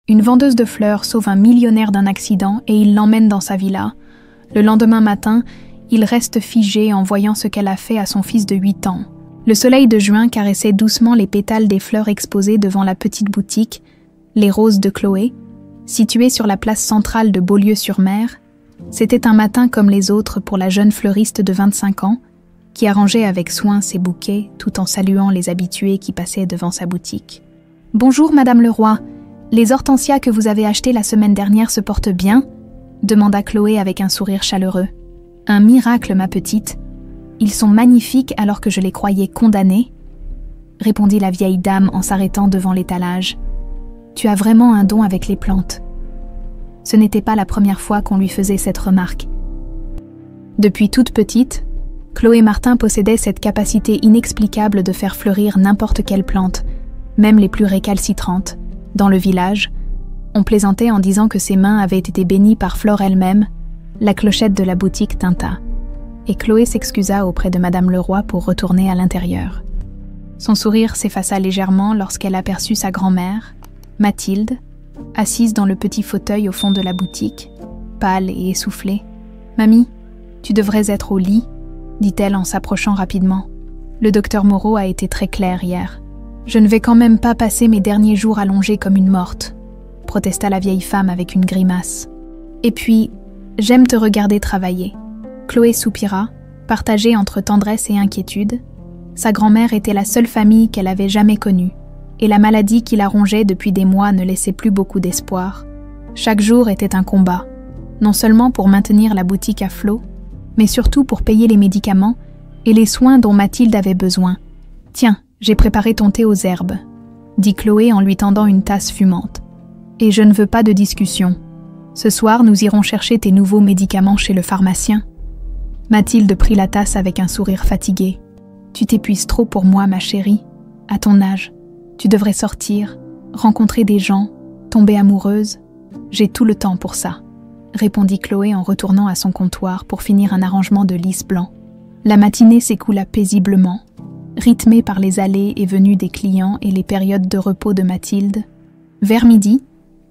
Une vendeuse de fleurs sauve un millionnaire d'un accident et il l'emmène dans sa villa. Le lendemain matin, il reste figé en voyant ce qu'elle a fait à son fils de 8 ans. Le soleil de juin caressait doucement les pétales des fleurs exposées devant la petite boutique, les roses de Chloé, située sur la place centrale de Beaulieu-sur-Mer. C'était un matin comme les autres pour la jeune fleuriste de 25 ans, qui arrangeait avec soin ses bouquets tout en saluant les habitués qui passaient devant sa boutique. « Bonjour, Madame Leroy. Les hortensias que vous avez achetées la semaine dernière se portent bien ?» demanda Chloé avec un sourire chaleureux. « Un miracle, ma petite. Ils sont magnifiques alors que je les croyais condamnés, » répondit la vieille dame en s'arrêtant devant l'étalage. « Tu as vraiment un don avec les plantes. » Ce n'était pas la première fois qu'on lui faisait cette remarque. Depuis toute petite, Chloé Martin possédait cette capacité inexplicable de faire fleurir n'importe quelle plante, même les plus récalcitrantes. Dans le village, on plaisantait en disant que ses mains avaient été bénies par Flore elle-même. La clochette de la boutique tinta, et Chloé s'excusa auprès de Madame Leroy pour retourner à l'intérieur. Son sourire s'effaça légèrement lorsqu'elle aperçut sa grand-mère, Mathilde, assise dans le petit fauteuil au fond de la boutique, pâle et essoufflée. « Mamie, tu devrais être au lit », dit-elle en s'approchant rapidement. « Le docteur Moreau a été très clair hier. Je ne vais quand même pas passer mes derniers jours allongée comme une morte », protesta la vieille femme avec une grimace. « Et puis, j'aime te regarder travailler. » Chloé soupira, partagée entre tendresse et inquiétude. Sa grand-mère était la seule famille qu'elle avait jamais connue, et la maladie qui la rongeait depuis des mois ne laissait plus beaucoup d'espoir. Chaque jour était un combat, non seulement pour maintenir la boutique à flot, mais surtout pour payer les médicaments et les soins dont Mathilde avait besoin. « Tiens, j'ai préparé ton thé aux herbes, » dit Chloé en lui tendant une tasse fumante. « Et je ne veux pas de discussion. Ce soir, nous irons chercher tes nouveaux médicaments chez le pharmacien. » Mathilde prit la tasse avec un sourire fatigué. « Tu t'épuises trop pour moi, ma chérie. À ton âge, tu devrais sortir, rencontrer des gens, tomber amoureuse. J'ai tout le temps pour ça, » répondit Chloé en retournant à son comptoir pour finir un arrangement de lys blanc. La matinée s'écoula paisiblement, rythmée par les allées et venues des clients et les périodes de repos de Mathilde. Vers midi,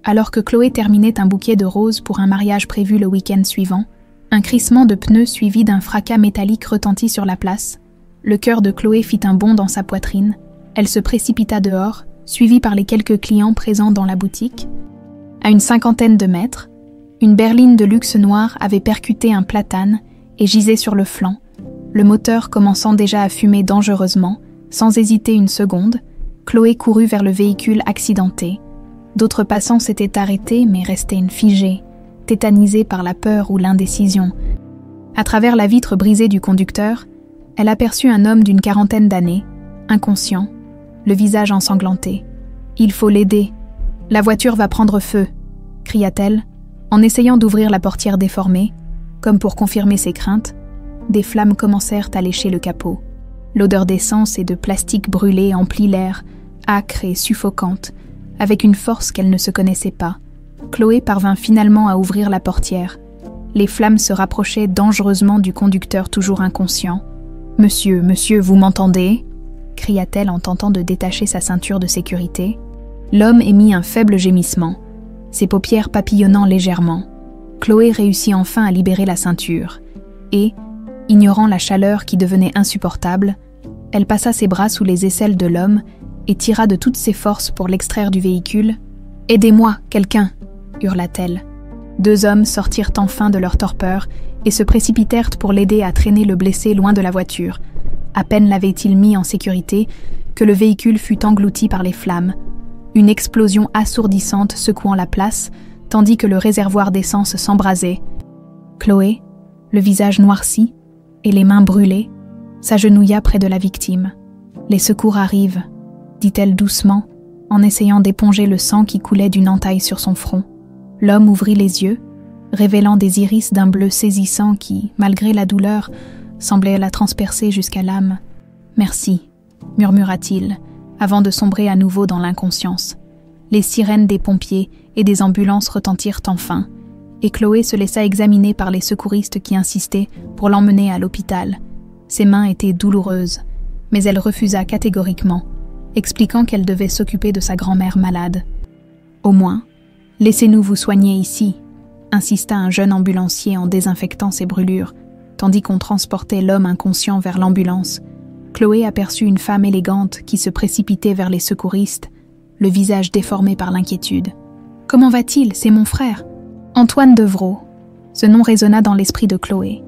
alors que Chloé terminait un bouquet de roses pour un mariage prévu le week-end suivant, un crissement de pneus suivi d'un fracas métallique retentit sur la place. Le cœur de Chloé fit un bond dans sa poitrine. Elle se précipita dehors, suivie par les quelques clients présents dans la boutique. À une 50aine de mètres, une berline de luxe noire avait percuté un platane et gisait sur le flanc, le moteur commençant déjà à fumer dangereusement. Sans hésiter une seconde, Chloé courut vers le véhicule accidenté. D'autres passants s'étaient arrêtés mais restaient figés, tétanisés par la peur ou l'indécision. À travers la vitre brisée du conducteur, elle aperçut un homme d'une 40aine d'années, inconscient, le visage ensanglanté. « Il faut l'aider. La voiture va prendre feu !» cria-t-elle, en essayant d'ouvrir la portière déformée. Comme pour confirmer ses craintes, des flammes commencèrent à lécher le capot. L'odeur d'essence et de plastique brûlé emplit l'air, âcre et suffocante, avec une force qu'elle ne se connaissait pas. Chloé parvint finalement à ouvrir la portière. Les flammes se rapprochaient dangereusement du conducteur toujours inconscient. « Monsieur, vous m'entendez ?» cria-t-elle en tentant de détacher sa ceinture de sécurité. L'homme émit un faible gémissement, ses paupières papillonnant légèrement. Chloé réussit enfin à libérer la ceinture et, ignorant la chaleur qui devenait insupportable, elle passa ses bras sous les aisselles de l'homme et tira de toutes ses forces pour l'extraire du véhicule. « Aidez-moi, quelqu'un !» hurla-t-elle. 2 hommes sortirent enfin de leur torpeur et se précipitèrent pour l'aider à traîner le blessé loin de la voiture. À peine l'avait-il mis en sécurité que le véhicule fut englouti par les flammes, une explosion assourdissante secouant la place, tandis que le réservoir d'essence s'embrasait. Chloé, le visage noirci et les mains brûlées, s'agenouilla près de la victime. « Les secours arrivent », dit-elle doucement, en essayant d'éponger le sang qui coulait d'une entaille sur son front. L'homme ouvrit les yeux, révélant des iris d'un bleu saisissant qui, malgré la douleur, semblait la transpercer jusqu'à l'âme. « Merci », murmura-t-il, avant de sombrer à nouveau dans l'inconscience. Les sirènes des pompiers et des ambulances retentirent enfin, et Chloé se laissa examiner par les secouristes qui insistaient pour l'emmener à l'hôpital. Ses mains étaient douloureuses, mais elle refusa catégoriquement, expliquant qu'elle devait s'occuper de sa grand-mère malade. Au moins, « Laissez-nous vous soigner ici », insista un jeune ambulancier en désinfectant ses brûlures, tandis qu'on transportait l'homme inconscient vers l'ambulance. Chloé aperçut une femme élégante qui se précipitait vers les secouristes, le visage déformé par l'inquiétude. « Comment va-t-il? C'est mon frère. »« Antoine Devrault. » Ce nom résonna dans l'esprit de Chloé.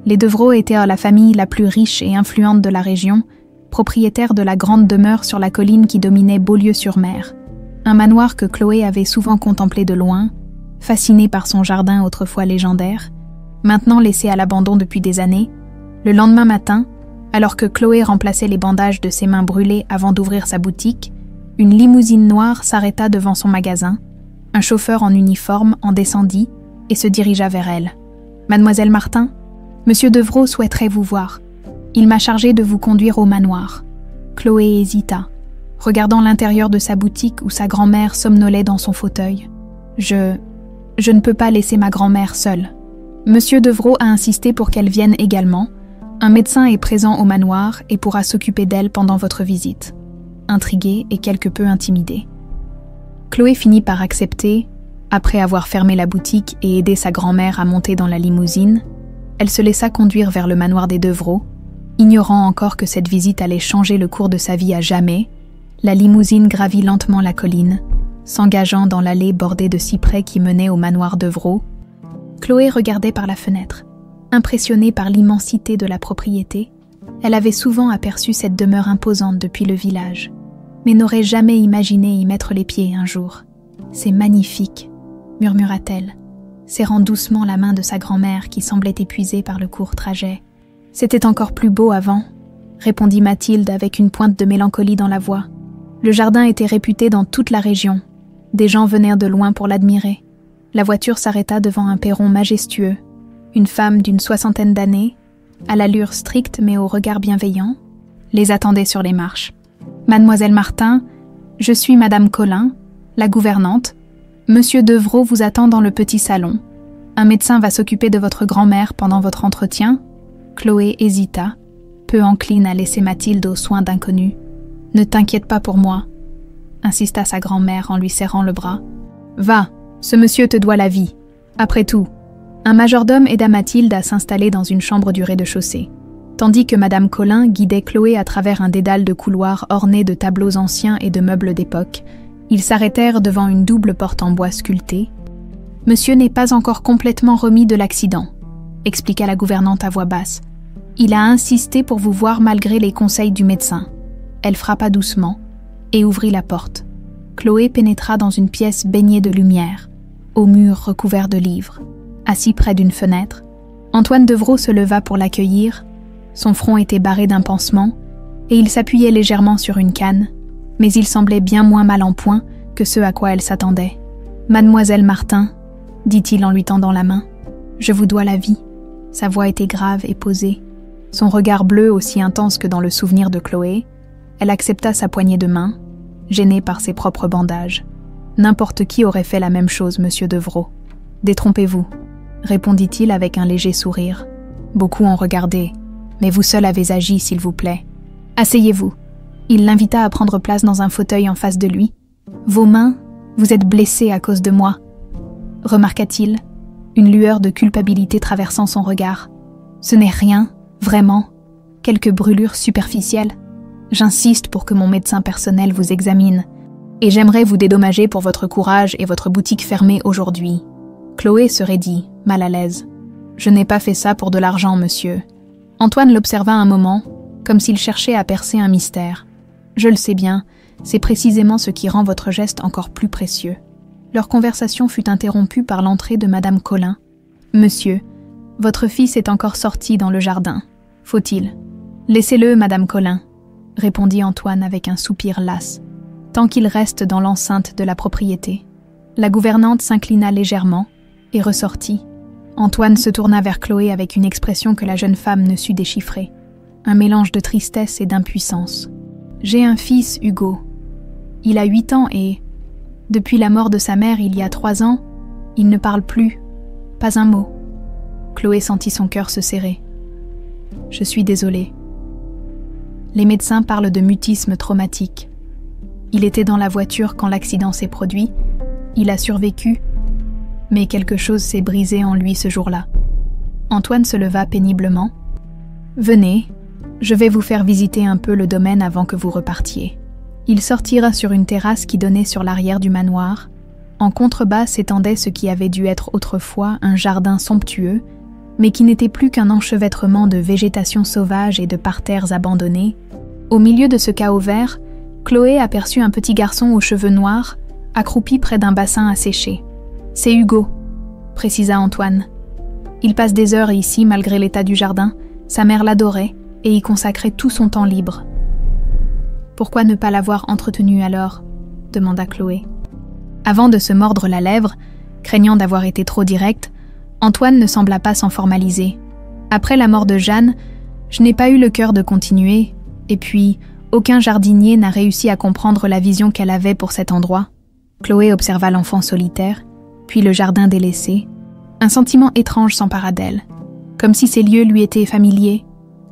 Les Devrault étaient la famille la plus riche et influente de la région, propriétaire de la grande demeure sur la colline qui dominait Beaulieu-sur-Mer. Un manoir que Chloé avait souvent contemplé de loin, fascinée par son jardin autrefois légendaire, maintenant laissé à l'abandon depuis des années. Le lendemain matin, alors que Chloé remplaçait les bandages de ses mains brûlées avant d'ouvrir sa boutique, une limousine noire s'arrêta devant son magasin. Un chauffeur en uniforme en descendit et se dirigea vers elle. « Mademoiselle Martin, Monsieur Devrault souhaiterait vous voir. Il m'a chargé de vous conduire au manoir. » Chloé hésita, regardant l'intérieur de sa boutique où sa grand-mère somnolait dans son fauteuil. « Je ne peux pas laisser ma grand-mère seule. » Monsieur Devrault a insisté pour qu'elle vienne également. Un médecin est présent au manoir et pourra s'occuper d'elle pendant votre visite. Intriguée et quelque peu intimidée, Chloé finit par accepter. Après avoir fermé la boutique et aidé sa grand-mère à monter dans la limousine, elle se laissa conduire vers le manoir des Devrault. Ignorant encore que cette visite allait changer le cours de sa vie à jamais, la limousine gravit lentement la colline, s'engageant dans l'allée bordée de cyprès qui menait au manoir Devrault. Chloé regardait par la fenêtre. Impressionnée par l'immensité de la propriété, elle avait souvent aperçu cette demeure imposante depuis le village, mais n'aurait jamais imaginé y mettre les pieds un jour. « C'est magnifique », murmura-t-elle, serrant doucement la main de sa grand-mère qui semblait épuisée par le court trajet. « C'était encore plus beau avant », répondit Mathilde avec une pointe de mélancolie dans la voix. Le jardin était réputé dans toute la région. Des gens venaient de loin pour l'admirer. La voiture s'arrêta devant un perron majestueux. Une femme d'une 60aine d'années, à l'allure stricte mais au regard bienveillant, les attendait sur les marches. « Mademoiselle Martin, je suis Madame Collin, la gouvernante. Monsieur Devrault vous attend dans le petit salon. Un médecin va s'occuper de votre grand-mère pendant votre entretien. » Chloé hésita, peu encline à laisser Mathilde aux soins d'inconnu. « Ne t'inquiète pas pour moi, » insista sa grand-mère en lui serrant le bras. « Va, ce monsieur te doit la vie. Après tout. » Un majordome aida Mathilde à s'installer dans une chambre du rez-de-chaussée, tandis que Madame Collin guidait Chloé à travers un dédale de couloirs ornés de tableaux anciens et de meubles d'époque. Ils s'arrêtèrent devant une double porte en bois sculpté. « Monsieur n'est pas encore complètement remis de l'accident », expliqua la gouvernante à voix basse. « Il a insisté pour vous voir malgré les conseils du médecin. » Elle frappa doucement et ouvrit la porte. Chloé pénétra dans une pièce baignée de lumière, aux murs recouverts de livres. Assis près d'une fenêtre, Antoine Devrault se leva pour l'accueillir. Son front était barré d'un pansement et il s'appuyait légèrement sur une canne, mais il semblait bien moins mal en point que ce à quoi elle s'attendait. « Mademoiselle Martin, » dit-il en lui tendant la main, « je vous dois la vie. » Sa voix était grave et posée. Son regard bleu aussi intense que dans le souvenir de Chloé. Elle accepta sa poignée de main, gênée par ses propres bandages. N'importe qui aurait fait la même chose, monsieur Devrault. « Détrompez-vous, » répondit-il avec un léger sourire. « Beaucoup ont regardé, mais vous seul avez agi, s'il vous plaît. Asseyez-vous. » Il l'invita à prendre place dans un fauteuil en face de lui. « Vos mains, vous êtes blessée à cause de moi, » remarqua-t-il, une lueur de culpabilité traversant son regard. « Ce n'est rien, vraiment, quelques brûlures superficielles. J'insiste pour que mon médecin personnel vous examine, et j'aimerais vous dédommager pour votre courage et votre boutique fermée aujourd'hui. » Chloé se raidit, mal à l'aise. « Je n'ai pas fait ça pour de l'argent, monsieur. » Antoine l'observa un moment, comme s'il cherchait à percer un mystère. « Je le sais bien, c'est précisément ce qui rend votre geste encore plus précieux. » Leur conversation fut interrompue par l'entrée de Madame Collin. « Monsieur, votre fils est encore sorti dans le jardin. Faut-il ? » « Laissez-le, Madame Collin, » répondit Antoine avec un soupir las, « tant qu'il reste dans l'enceinte de la propriété. » La gouvernante s'inclina légèrement et ressortit. Antoine se tourna vers Chloé avec une expression que la jeune femme ne sut déchiffrer. Un mélange de tristesse et d'impuissance. « J'ai un fils, Hugo. Il a 8 ans et, depuis la mort de sa mère il y a 3 ans, il ne parle plus. Pas un mot. » Chloé sentit son cœur se serrer. « Je suis désolée. Les médecins parlent de mutisme traumatique. Il était dans la voiture quand l'accident s'est produit. Il a survécu, Mais quelque chose s'est brisé en lui ce jour-là. Antoine se leva péniblement. « Venez, je vais vous faire visiter un peu le domaine avant que vous repartiez. » Il sortira sur une terrasse qui donnait sur l'arrière du manoir. En contrebas s'étendait ce qui avait dû être autrefois un jardin somptueux, mais qui n'était plus qu'un enchevêtrement de végétation sauvage et de parterres abandonnés. Au milieu de ce chaos vert, Chloé aperçut un petit garçon aux cheveux noirs, accroupi près d'un bassin asséché. « C'est Hugo », précisa Antoine. « Il passe des heures ici malgré l'état du jardin. Sa mère l'adorait et y consacrait tout son temps libre. » « Pourquoi ne pas l'avoir entretenu alors ?» demanda Chloé. Avant de se mordre la lèvre, craignant d'avoir été trop direct, Antoine ne sembla pas s'en formaliser. « Après la mort de Jeanne, je n'ai pas eu le cœur de continuer, et puis aucun jardinier n'a réussi à comprendre la vision qu'elle avait pour cet endroit. » Chloé observa l'enfant solitaire, puis le jardin délaissé. Un sentiment étrange s'empara d'elle, comme si ces lieux lui étaient familiers,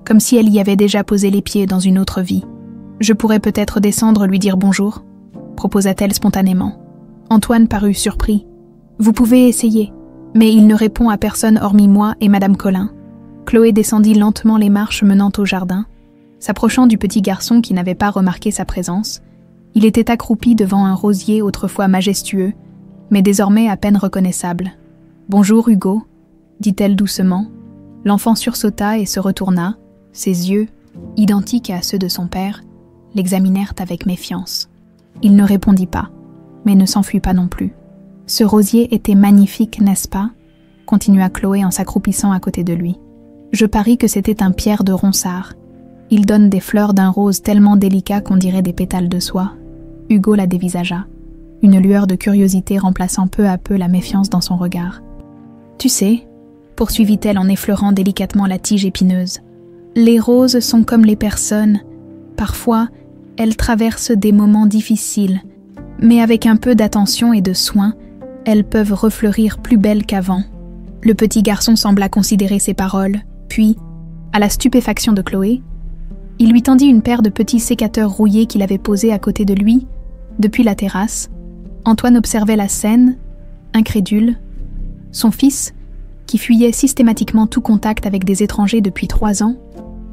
comme si elle y avait déjà posé les pieds dans une autre vie. « Je pourrais peut-être descendre lui dire bonjour », proposa-t-elle spontanément. Antoine parut surpris. « Vous pouvez essayer, mais il ne répond à personne hormis moi et Madame Colin. » Chloé descendit lentement les marches menant au jardin. S'approchant du petit garçon qui n'avait pas remarqué sa présence, il était accroupi devant un rosier autrefois majestueux, mais désormais à peine reconnaissable. « Bonjour Hugo », dit-elle doucement. L'enfant sursauta et se retourna. Ses yeux, identiques à ceux de son père, l'examinèrent avec méfiance. Il ne répondit pas, mais ne s'enfuit pas non plus. « Ce rosier était magnifique, n'est-ce pas ?» continua Chloé en s'accroupissant à côté de lui. « Je parie que c'était un pierre de Ronsard. Il donne des fleurs d'un rose tellement délicat qu'on dirait des pétales de soie. » Hugo la dévisagea, une lueur de curiosité remplaçant peu à peu la méfiance dans son regard. « Tu sais, » poursuivit-elle en effleurant délicatement la tige épineuse, « les roses sont comme les personnes. Parfois, elles traversent des moments difficiles, mais avec un peu d'attention et de soin, elles peuvent refleurir plus belles qu'avant. » Le petit garçon sembla considérer ces paroles, puis, à la stupéfaction de Chloé, il lui tendit une paire de petits sécateurs rouillés qu'il avait posés à côté de lui. Depuis la terrasse, Antoine observait la scène, incrédule. Son fils, qui fuyait systématiquement tout contact avec des étrangers depuis 3 ans,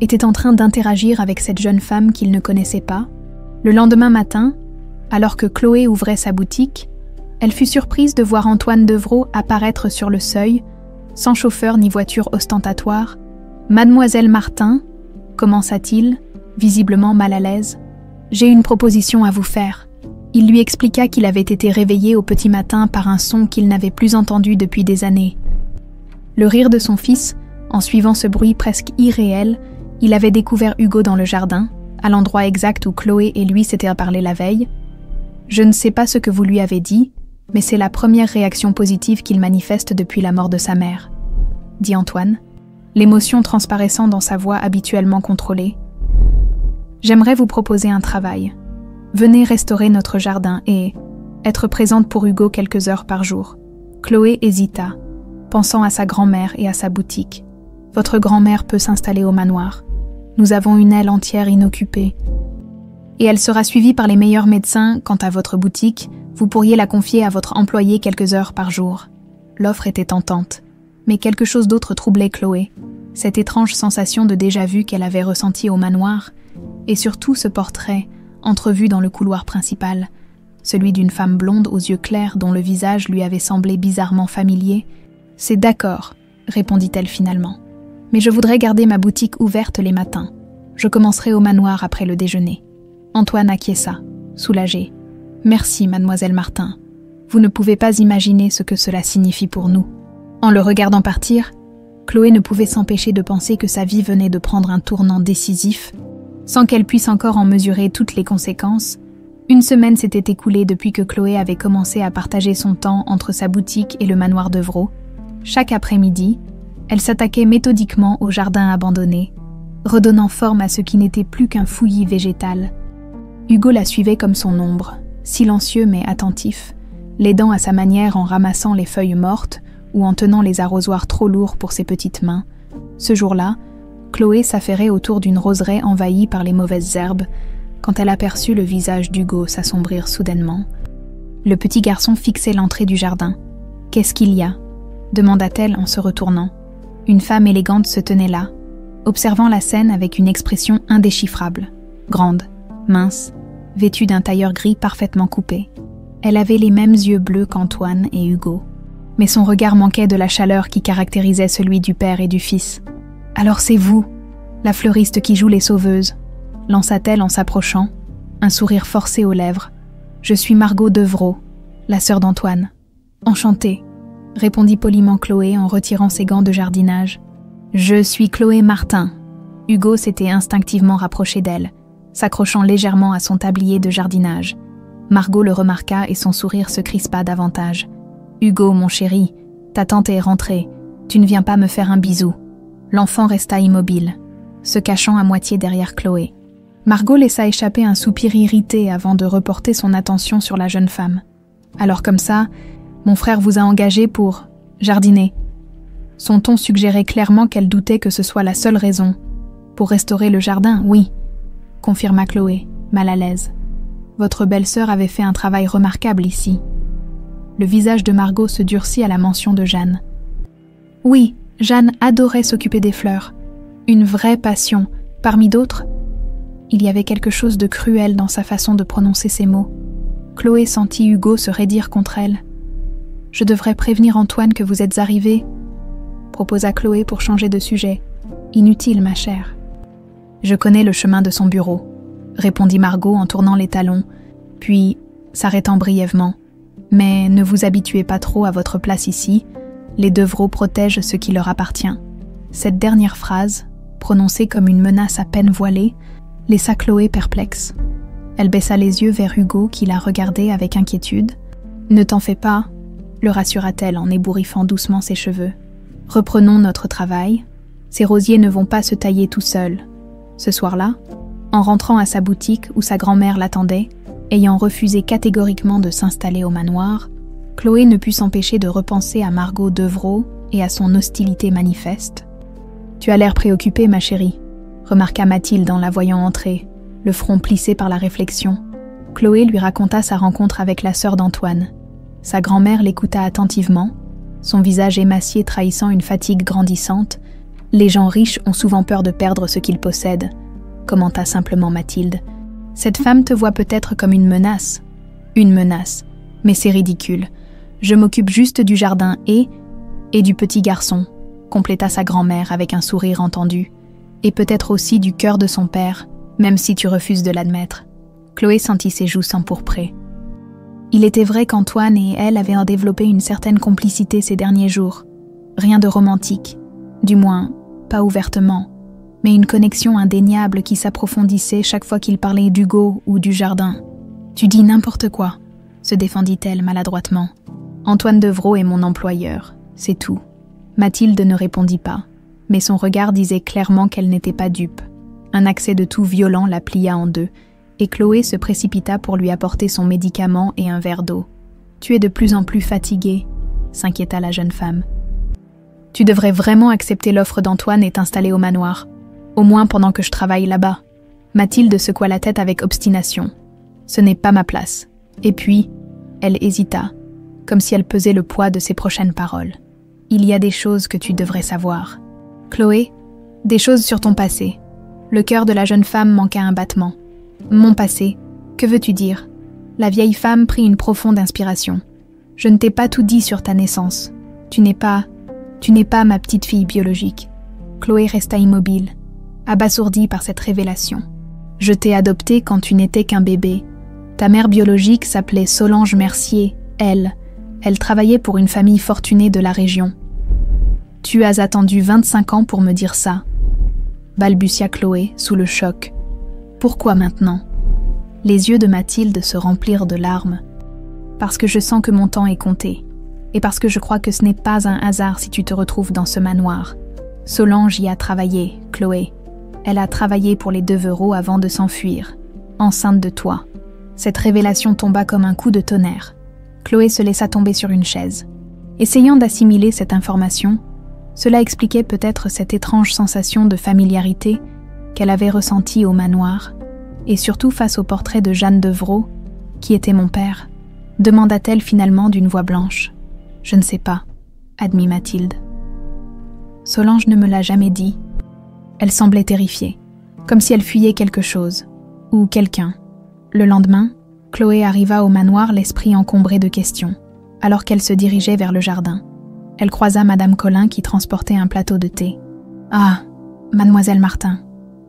était en train d'interagir avec cette jeune femme qu'il ne connaissait pas. Le lendemain matin, alors que Chloé ouvrait sa boutique, elle fut surprise de voir Antoine Devrault apparaître sur le seuil, sans chauffeur ni voiture ostentatoire. « Mademoiselle Martin », commença-t-il, visiblement mal à l'aise, « j'ai une proposition à vous faire. » Il lui expliqua qu'il avait été réveillé au petit matin par un son qu'il n'avait plus entendu depuis des années. Le rire de son fils, en suivant ce bruit presque irréel, il avait découvert Hugo dans le jardin, à l'endroit exact où Chloé et lui s'étaient parlé la veille. « Je ne sais pas ce que vous lui avez dit, mais c'est la première réaction positive qu'il manifeste depuis la mort de sa mère, » dit Antoine, l'émotion transparaissant dans sa voix habituellement contrôlée. « J'aimerais vous proposer un travail. Venez restaurer notre jardin et être présente pour Hugo quelques heures par jour. » Chloé hésita, pensant à sa grand-mère et à sa boutique. « Votre grand-mère peut s'installer au manoir. Nous avons une aile entière inoccupée. Et elle sera suivie par les meilleurs médecins. Quant à votre boutique, vous pourriez la confier à votre employé quelques heures par jour. » L'offre était tentante, mais quelque chose d'autre troublait Chloé. Cette étrange sensation de déjà-vu qu'elle avait ressentie au manoir, et surtout ce portrait, entrevu dans le couloir principal, celui d'une femme blonde aux yeux clairs dont le visage lui avait semblé bizarrement familier. « C'est d'accord, » répondit-elle finalement. « Mais je voudrais garder ma boutique ouverte les matins. Je commencerai au manoir après le déjeuner. » Antoine acquiesça, soulagé. « Merci, mademoiselle Martin. Vous ne pouvez pas imaginer ce que cela signifie pour nous. » En le regardant partir, Chloé ne pouvait s'empêcher de penser que sa vie venait de prendre un tournant décisif. Sans qu'elle puisse encore en mesurer toutes les conséquences, 1 semaine s'était écoulée depuis que Chloé avait commencé à partager son temps entre sa boutique et le manoir Devrault. Chaque après-midi, elle s'attaquait méthodiquement au jardin abandonné, redonnant forme à ce qui n'était plus qu'un fouillis végétal. Hugo la suivait comme son ombre, silencieux mais attentif, l'aidant à sa manière en ramassant les feuilles mortes ou en tenant les arrosoirs trop lourds pour ses petites mains. Ce jour-là, Chloé s'affairait autour d'une roseraie envahie par les mauvaises herbes, quand elle aperçut le visage d'Hugo s'assombrir soudainement. Le petit garçon fixait l'entrée du jardin, Qu'est-ce qu'il y a ? Demanda-t-elle en se retournant. Une femme élégante se tenait là, observant la scène avec une expression indéchiffrable. Grande, mince, vêtue d'un tailleur gris parfaitement coupé. Elle avait les mêmes yeux bleus qu'Antoine et Hugo. Mais son regard manquait de la chaleur qui caractérisait celui du père et du fils. « Alors c'est vous, la fleuriste qui joue les sauveuses », lança-t-elle en s'approchant, un sourire forcé aux lèvres. « Je suis Margot Devrault, la sœur d'Antoine. »« Enchantée », répondit poliment Chloé en retirant ses gants de jardinage. « Je suis Chloé Martin. » Hugo s'était instinctivement rapproché d'elle, s'accrochant légèrement à son tablier de jardinage. Margot le remarqua et son sourire se crispa davantage. « Hugo, mon chéri, ta tante est rentrée. Tu ne viens pas me faire un bisou. » L'enfant resta immobile, se cachant à moitié derrière Chloé. Margot laissa échapper un soupir irrité avant de reporter son attention sur la jeune femme. « Alors comme ça, mon frère vous a engagé pour jardiner. » Son ton suggérait clairement qu'elle doutait que ce soit la seule raison. « Pour restaurer le jardin, oui, » confirma Chloé, mal à l'aise. « Votre belle-sœur avait fait un travail remarquable ici. » Le visage de Margot se durcit à la mention de Jeanne. « Oui, Jeanne adorait s'occuper des fleurs. Une vraie passion, parmi d'autres. » Il y avait quelque chose de cruel dans sa façon de prononcer ces mots. Chloé sentit Hugo se raidir contre elle. « Je devrais prévenir Antoine que vous êtes arrivée » proposa Chloé pour changer de sujet. « Inutile, ma chère. »« Je connais le chemin de son bureau » répondit Margot en tournant les talons, puis s'arrêtant brièvement. « Mais ne vous habituez pas trop à votre place ici. Les Devrault protègent ce qui leur appartient. » Cette dernière phrase, prononcée comme une menace à peine voilée, laissa Chloé perplexe. Elle baissa les yeux vers Hugo qui la regardait avec inquiétude. « Ne t'en fais pas, » le rassura-t-elle en ébouriffant doucement ses cheveux. « Reprenons notre travail. Ces rosiers ne vont pas se tailler tout seuls. » Ce soir-là, en rentrant à sa boutique où sa grand-mère l'attendait, ayant refusé catégoriquement de s'installer au manoir, Chloé ne put s'empêcher de repenser à Margot Devrault et à son hostilité manifeste. « Tu as l'air préoccupée, ma chérie », remarqua Mathilde en la voyant entrer, le front plissé par la réflexion. Chloé lui raconta sa rencontre avec la sœur d'Antoine. Sa grand-mère l'écouta attentivement, son visage émacié trahissant une fatigue grandissante. « Les gens riches ont souvent peur de perdre ce qu'ils possèdent », commenta simplement Mathilde. « Cette femme te voit peut-être comme une menace. » « Une menace, mais c'est ridicule. Je m'occupe juste du jardin et du petit garçon, » compléta sa grand-mère avec un sourire entendu. « Et peut-être aussi du cœur de son père, même si tu refuses de l'admettre. » Chloé sentit ses joues s'empourprer. Il était vrai qu'Antoine et elle avaient développé une certaine complicité ces derniers jours. Rien de romantique, du moins, pas ouvertement, mais une connexion indéniable qui s'approfondissait chaque fois qu'il parlait d'Hugo ou du jardin. « Tu dis n'importe quoi », se défendit-elle maladroitement. « Antoine Devrault est mon employeur, c'est tout. » Mathilde ne répondit pas, mais son regard disait clairement qu'elle n'était pas dupe. Un accès de toux violent la plia en deux, et Chloé se précipita pour lui apporter son médicament et un verre d'eau. « Tu es de plus en plus fatiguée », s'inquiéta la jeune femme. « Tu devrais vraiment accepter l'offre d'Antoine et t'installer au manoir, au moins pendant que je travaille là-bas. » Mathilde secoua la tête avec obstination. « Ce n'est pas ma place. » Et puis, elle hésita, comme si elle pesait le poids de ses prochaines paroles. « Il y a des choses que tu devrais savoir. » « Chloé, des choses sur ton passé. » Le cœur de la jeune femme manqua un battement. « Mon passé, que veux-tu dire ?» La vieille femme prit une profonde inspiration. « Je ne t'ai pas tout dit sur ta naissance. Tu n'es pas ma petite fille biologique. » Chloé resta immobile, abasourdie par cette révélation. « Je t'ai adoptée quand tu n'étais qu'un bébé. Ta mère biologique s'appelait Solange Mercier, elle. Elle travaillait pour une famille fortunée de la région. » « Tu as attendu 25 ans pour me dire ça, » balbutia Chloé sous le choc. « Pourquoi maintenant ?» Les yeux de Mathilde se remplirent de larmes. « Parce que je sens que mon temps est compté, et parce que je crois que ce n'est pas un hasard si tu te retrouves dans ce manoir. Solange y a travaillé, Chloé. Elle a travaillé pour les Devrault avant de s'enfuir, enceinte de toi. » Cette révélation tomba comme un coup de tonnerre. Chloé se laissa tomber sur une chaise. Essayant d'assimiler cette information, cela expliquait peut-être cette étrange sensation de familiarité qu'elle avait ressentie au manoir, et surtout face au portrait de Jeanne Devrault, qui était mon père, demanda-t-elle finalement d'une voix blanche. « Je ne sais pas, admit Mathilde. Solange ne me l'a jamais dit. Elle semblait terrifiée, comme si elle fuyait quelque chose, ou quelqu'un. Le lendemain, Chloé arriva au manoir l'esprit encombré de questions, alors qu'elle se dirigeait vers le jardin. Elle croisa Madame Colin qui transportait un plateau de thé. « Ah, Mademoiselle Martin,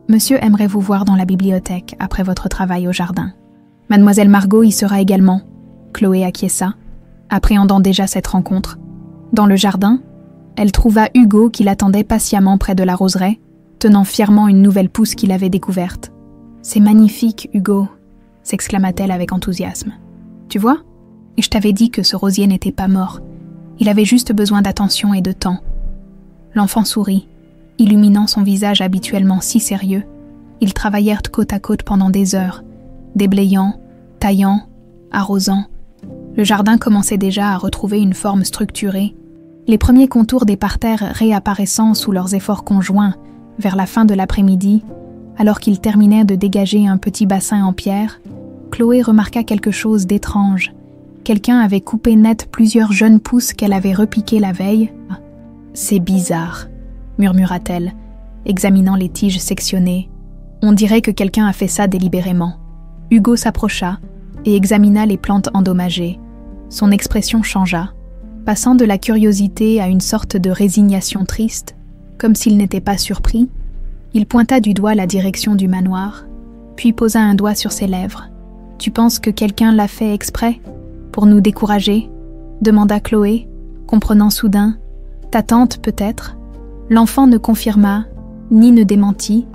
monsieur aimerait vous voir dans la bibliothèque après votre travail au jardin. Mademoiselle Margot y sera également. » Chloé acquiesça, appréhendant déjà cette rencontre. Dans le jardin, elle trouva Hugo qui l'attendait patiemment près de la roseraie, tenant fièrement une nouvelle pousse qu'il avait découverte. « C'est magnifique, Hugo !» s'exclama-t-elle avec enthousiasme. « Tu vois ? Et je t'avais dit que ce rosier n'était pas mort. Il avait juste besoin d'attention et de temps. » L'enfant sourit, illuminant son visage habituellement si sérieux. Ils travaillèrent côte à côte pendant des heures, déblayant, taillant, arrosant. Le jardin commençait déjà à retrouver une forme structurée, les premiers contours des parterres réapparaissant sous leurs efforts conjoints vers la fin de l'après-midi, alors qu'ils terminaient de dégager un petit bassin en pierre. Chloé remarqua quelque chose d'étrange. Quelqu'un avait coupé net plusieurs jeunes pousses qu'elle avait repiquées la veille. « C'est bizarre », murmura-t-elle, examinant les tiges sectionnées. « On dirait que quelqu'un a fait ça délibérément. » Hugo s'approcha et examina les plantes endommagées. Son expression changea, passant de la curiosité à une sorte de résignation triste, comme s'il n'était pas surpris. Il pointa du doigt la direction du manoir, puis posa un doigt sur ses lèvres. « Tu penses que quelqu'un l'a fait exprès ? Pour nous décourager ?» demanda Chloé, comprenant soudain. « Ta tante, peut-être ?» L'enfant ne confirma, ni ne démentit,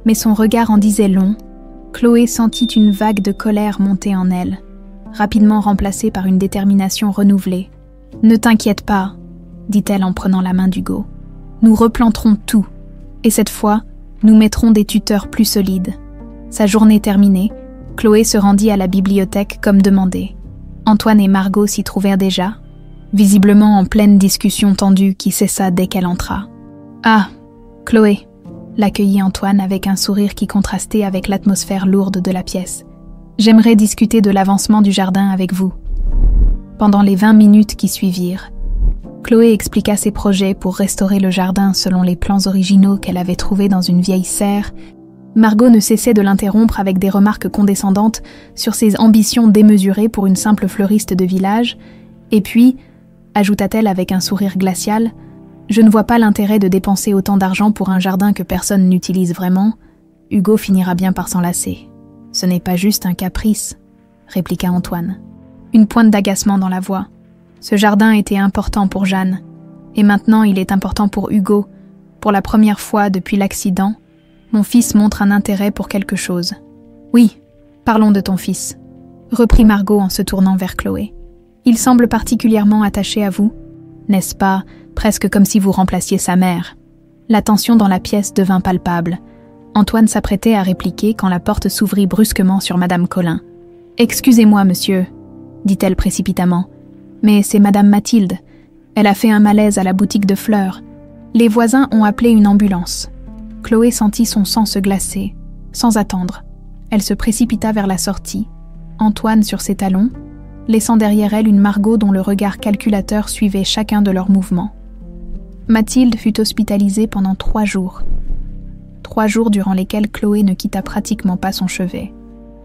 mais son regard en disait long. Chloé sentit une vague de colère monter en elle, rapidement remplacée par une détermination renouvelée. « Ne t'inquiète pas, » dit-elle en prenant la main d'Hugo. « Nous replanterons tout, et cette fois, nous mettrons des tuteurs plus solides. » Sa journée terminée, Chloé se rendit à la bibliothèque comme demandé. Antoine et Margot s'y trouvèrent déjà, visiblement en pleine discussion tendue qui cessa dès qu'elle entra. « Ah, Chloé !» l'accueillit Antoine avec un sourire qui contrastait avec l'atmosphère lourde de la pièce. « J'aimerais discuter de l'avancement du jardin avec vous. » Pendant les 20 minutes qui suivirent, Chloé expliqua ses projets pour restaurer le jardin selon les plans originaux qu'elle avait trouvés dans une vieille serre. Margot ne cessait de l'interrompre avec des remarques condescendantes sur ses ambitions démesurées pour une simple fleuriste de village, et puis, ajouta-t-elle avec un sourire glacial, « Je ne vois pas l'intérêt de dépenser autant d'argent pour un jardin que personne n'utilise vraiment. Hugo finira bien par s'en lasser. »« Ce n'est pas juste un caprice, » répliqua Antoine. Une pointe d'agacement dans la voix. Ce jardin était important pour Jeanne, et maintenant il est important pour Hugo. Pour la première fois depuis l'accident, mon fils montre un intérêt pour quelque chose. « Oui, parlons de ton fils, » reprit Margot en se tournant vers Chloé. « Il semble particulièrement attaché à vous, n'est-ce pas, presque comme si vous remplaciez sa mère. » La tension dans la pièce devint palpable. Antoine s'apprêtait à répliquer quand la porte s'ouvrit brusquement sur Madame Colin. « Excusez-moi, monsieur, » dit-elle précipitamment, « mais c'est Madame Mathilde. Elle a fait un malaise à la boutique de fleurs. Les voisins ont appelé une ambulance. » Chloé sentit son sang se glacer. Sans attendre, elle se précipita vers la sortie, Antoine sur ses talons, laissant derrière elle une Margot dont le regard calculateur suivait chacun de leurs mouvements. Mathilde fut hospitalisée pendant 3 jours. 3 jours durant lesquels Chloé ne quitta pratiquement pas son chevet.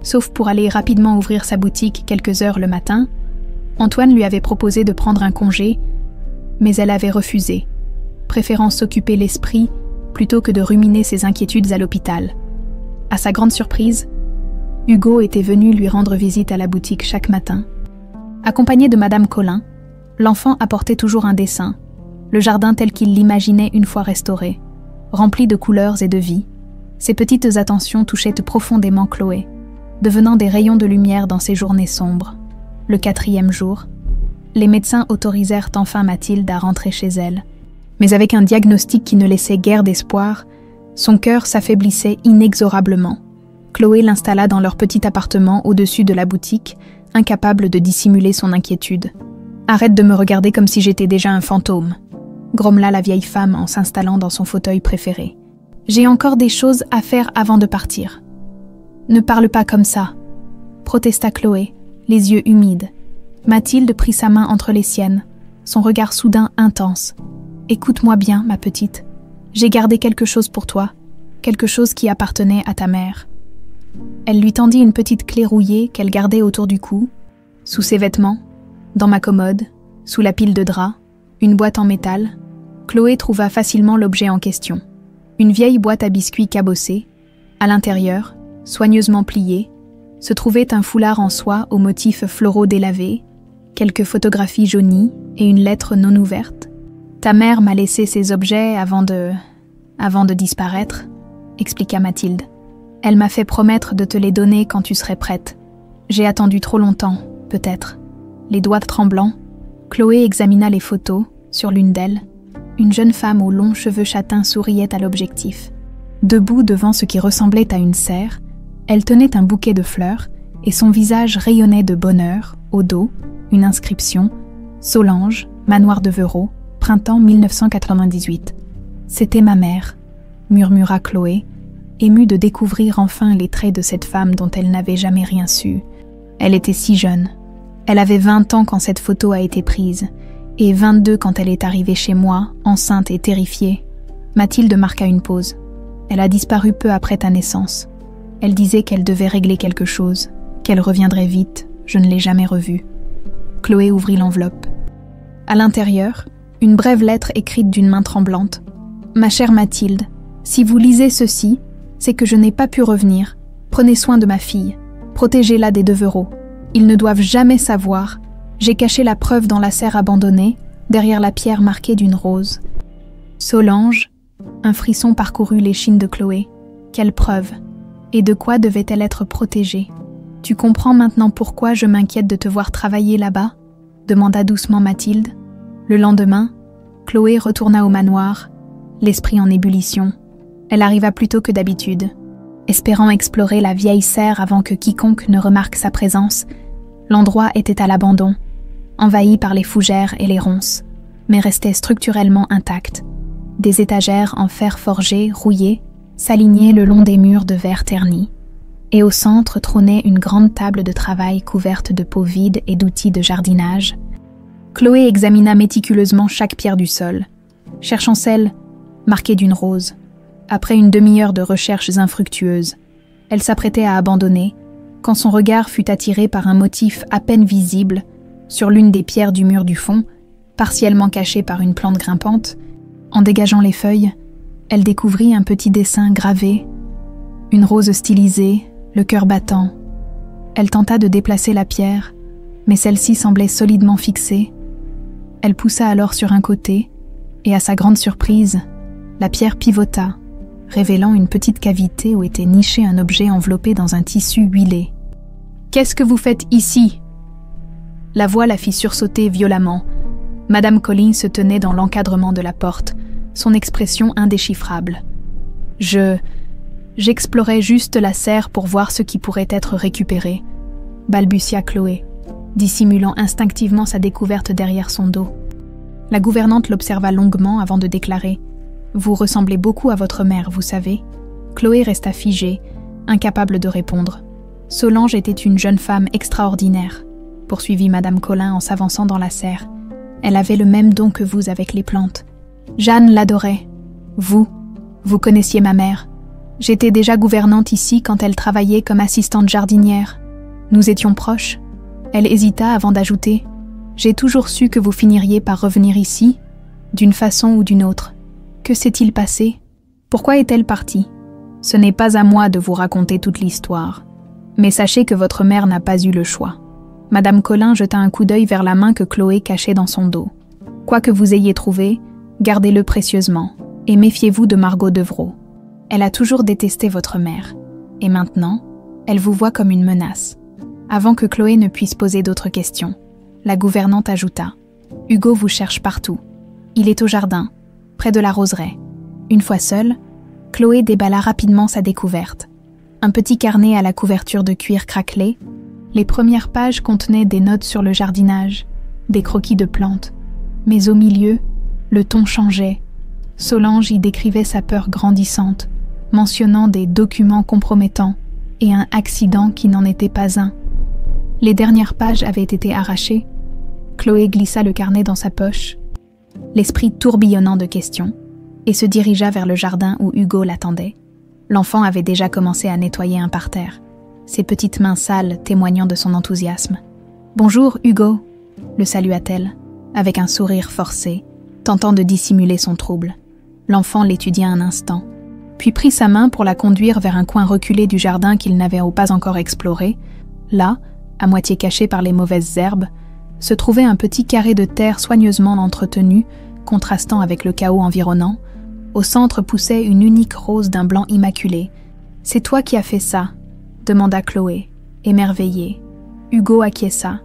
Sauf pour aller rapidement ouvrir sa boutique quelques heures le matin, Antoine lui avait proposé de prendre un congé, mais elle avait refusé, préférant s'occuper l'esprit plutôt que de ruminer ses inquiétudes à l'hôpital. À sa grande surprise, Hugo était venu lui rendre visite à la boutique chaque matin. Accompagné de Madame Colin, l'enfant apportait toujours un dessin, le jardin tel qu'il l'imaginait une fois restauré, rempli de couleurs et de vie. Ces petites attentions touchaient profondément Chloé, devenant des rayons de lumière dans ces journées sombres. Le 4e jour, les médecins autorisèrent enfin Mathilde à rentrer chez elle. Mais avec un diagnostic qui ne laissait guère d'espoir, son cœur s'affaiblissait inexorablement. Chloé l'installa dans leur petit appartement au-dessus de la boutique, incapable de dissimuler son inquiétude. « Arrête de me regarder comme si j'étais déjà un fantôme », grommela la vieille femme en s'installant dans son fauteuil préféré. « J'ai encore des choses à faire avant de partir. »« Ne parle pas comme ça », protesta Chloé, les yeux humides. Mathilde prit sa main entre les siennes, son regard soudain intense. « Écoute-moi bien, ma petite. J'ai gardé quelque chose pour toi, quelque chose qui appartenait à ta mère. » Elle lui tendit une petite clé rouillée qu'elle gardait autour du cou, sous ses vêtements, dans ma commode, sous la pile de draps, une boîte en métal. Chloé trouva facilement l'objet en question. Une vieille boîte à biscuits cabossée. À l'intérieur, soigneusement pliée, se trouvait un foulard en soie aux motifs floraux délavés, quelques photographies jaunies et une lettre non ouverte. « Ta mère m'a laissé ces objets avant de disparaître, » expliqua Mathilde. « Elle m'a fait promettre de te les donner quand tu serais prête. J'ai attendu trop longtemps, peut-être. » Les doigts tremblants, Chloé examina les photos. Sur l'une d'elles, une jeune femme aux longs cheveux châtains souriait à l'objectif. Debout devant ce qui ressemblait à une serre, elle tenait un bouquet de fleurs et son visage rayonnait de bonheur. Au dos, une inscription « Solange, manoir de Verreaux, printemps 1998 ». « C'était ma mère », murmura Chloé, émue de découvrir enfin les traits de cette femme dont elle n'avait jamais rien su. Elle était si jeune. Elle avait 20 ans quand cette photo a été prise, et 22 quand elle est arrivée chez moi, enceinte et terrifiée. Mathilde marqua une pause. Elle a disparu peu après ta naissance. Elle disait qu'elle devait régler quelque chose, qu'elle reviendrait vite. Je ne l'ai jamais revue. Chloé ouvrit l'enveloppe. À l'intérieur, une brève lettre écrite d'une main tremblante. « Ma chère Mathilde, si vous lisez ceci, c'est que je n'ai pas pu revenir. Prenez soin de ma fille. Protégez-la des Deveraux. Ils ne doivent jamais savoir. J'ai caché la preuve dans la serre abandonnée, derrière la pierre marquée d'une rose. » Solange, un frisson parcourut l'échine de Chloé. Quelle preuve? Et de quoi devait-elle être protégée? « Tu comprends maintenant pourquoi je m'inquiète de te voir travailler là-bas » demanda doucement Mathilde. Le lendemain, Chloé retourna au manoir, l'esprit en ébullition. Elle arriva plus tôt que d'habitude. Espérant explorer la vieille serre avant que quiconque ne remarque sa présence, l'endroit était à l'abandon, envahi par les fougères et les ronces, mais restait structurellement intact. Des étagères en fer forgé rouillé s'alignaient le long des murs de verre terni, et au centre trônait une grande table de travail couverte de pots vides et d'outils de jardinage. Chloé examina méticuleusement chaque pierre du sol, cherchant celle marquée d'une rose. Après une demi-heure de recherches infructueuses, elle s'apprêtait à abandonner, quand son regard fut attiré par un motif à peine visible sur l'une des pierres du mur du fond, partiellement cachée par une plante grimpante. En dégageant les feuilles, elle découvrit un petit dessin gravé, une rose stylisée, le cœur battant. Elle tenta de déplacer la pierre, mais celle-ci semblait solidement fixée. Elle poussa alors sur un côté, et à sa grande surprise, la pierre pivota, révélant une petite cavité où était niché un objet enveloppé dans un tissu huilé. « Qu'est-ce que vous faites ici ?» La voix la fit sursauter violemment. Madame Collins se tenait dans l'encadrement de la porte, son expression indéchiffrable. « J'explorais juste la serre pour voir ce qui pourrait être récupéré, » balbutia Chloé, dissimulant instinctivement sa découverte derrière son dos. La gouvernante l'observa longuement avant de déclarer « Vous ressemblez beaucoup à votre mère, vous savez ?» Chloé resta figée, incapable de répondre. « Solange était une jeune femme extraordinaire, » poursuivit Madame Collin en s'avançant dans la serre. « Elle avait le même don que vous avec les plantes. Jeanne l'adorait. Vous connaissiez ma mère. J'étais déjà gouvernante ici quand elle travaillait comme assistante jardinière. Nous étions proches. » Elle hésita avant d'ajouter « J'ai toujours su que vous finiriez par revenir ici, d'une façon ou d'une autre. Que s'est-il passé? Pourquoi est-elle partie? Ce n'est pas à moi de vous raconter toute l'histoire. Mais sachez que votre mère n'a pas eu le choix. » Madame Collin jeta un coup d'œil vers la main que Chloé cachait dans son dos. « Quoi que vous ayez trouvé, gardez-le précieusement, et méfiez-vous de Margot Deveraux. Elle a toujours détesté votre mère, et maintenant, elle vous voit comme une menace. » Avant que Chloé ne puisse poser d'autres questions, la gouvernante ajouta « Hugo vous cherche partout. Il est au jardin, près de la roseraie. » Une fois seule, Chloé déballa rapidement sa découverte. Un petit carnet à la couverture de cuir craquelé. Les premières pages contenaient des notes sur le jardinage, des croquis de plantes. Mais au milieu, le ton changeait. Solange y décrivait sa peur grandissante, mentionnant des documents compromettants et un accident qui n'en était pas un. Les dernières pages avaient été arrachées. Chloé glissa le carnet dans sa poche, l'esprit tourbillonnant de questions, et se dirigea vers le jardin où Hugo l'attendait. L'enfant avait déjà commencé à nettoyer un parterre, ses petites mains sales témoignant de son enthousiasme. « Bonjour, Hugo !» le salua-t-elle, avec un sourire forcé, tentant de dissimuler son trouble. L'enfant l'étudia un instant, puis prit sa main pour la conduire vers un coin reculé du jardin qu'il n'avait pas encore exploré. Là, à moitié caché par les mauvaises herbes, se trouvait un petit carré de terre soigneusement entretenu, contrastant avec le chaos environnant. Au centre poussait une unique rose d'un blanc immaculé. « C'est toi qui as fait ça ?» demanda Chloé, émerveillée. Hugo acquiesça,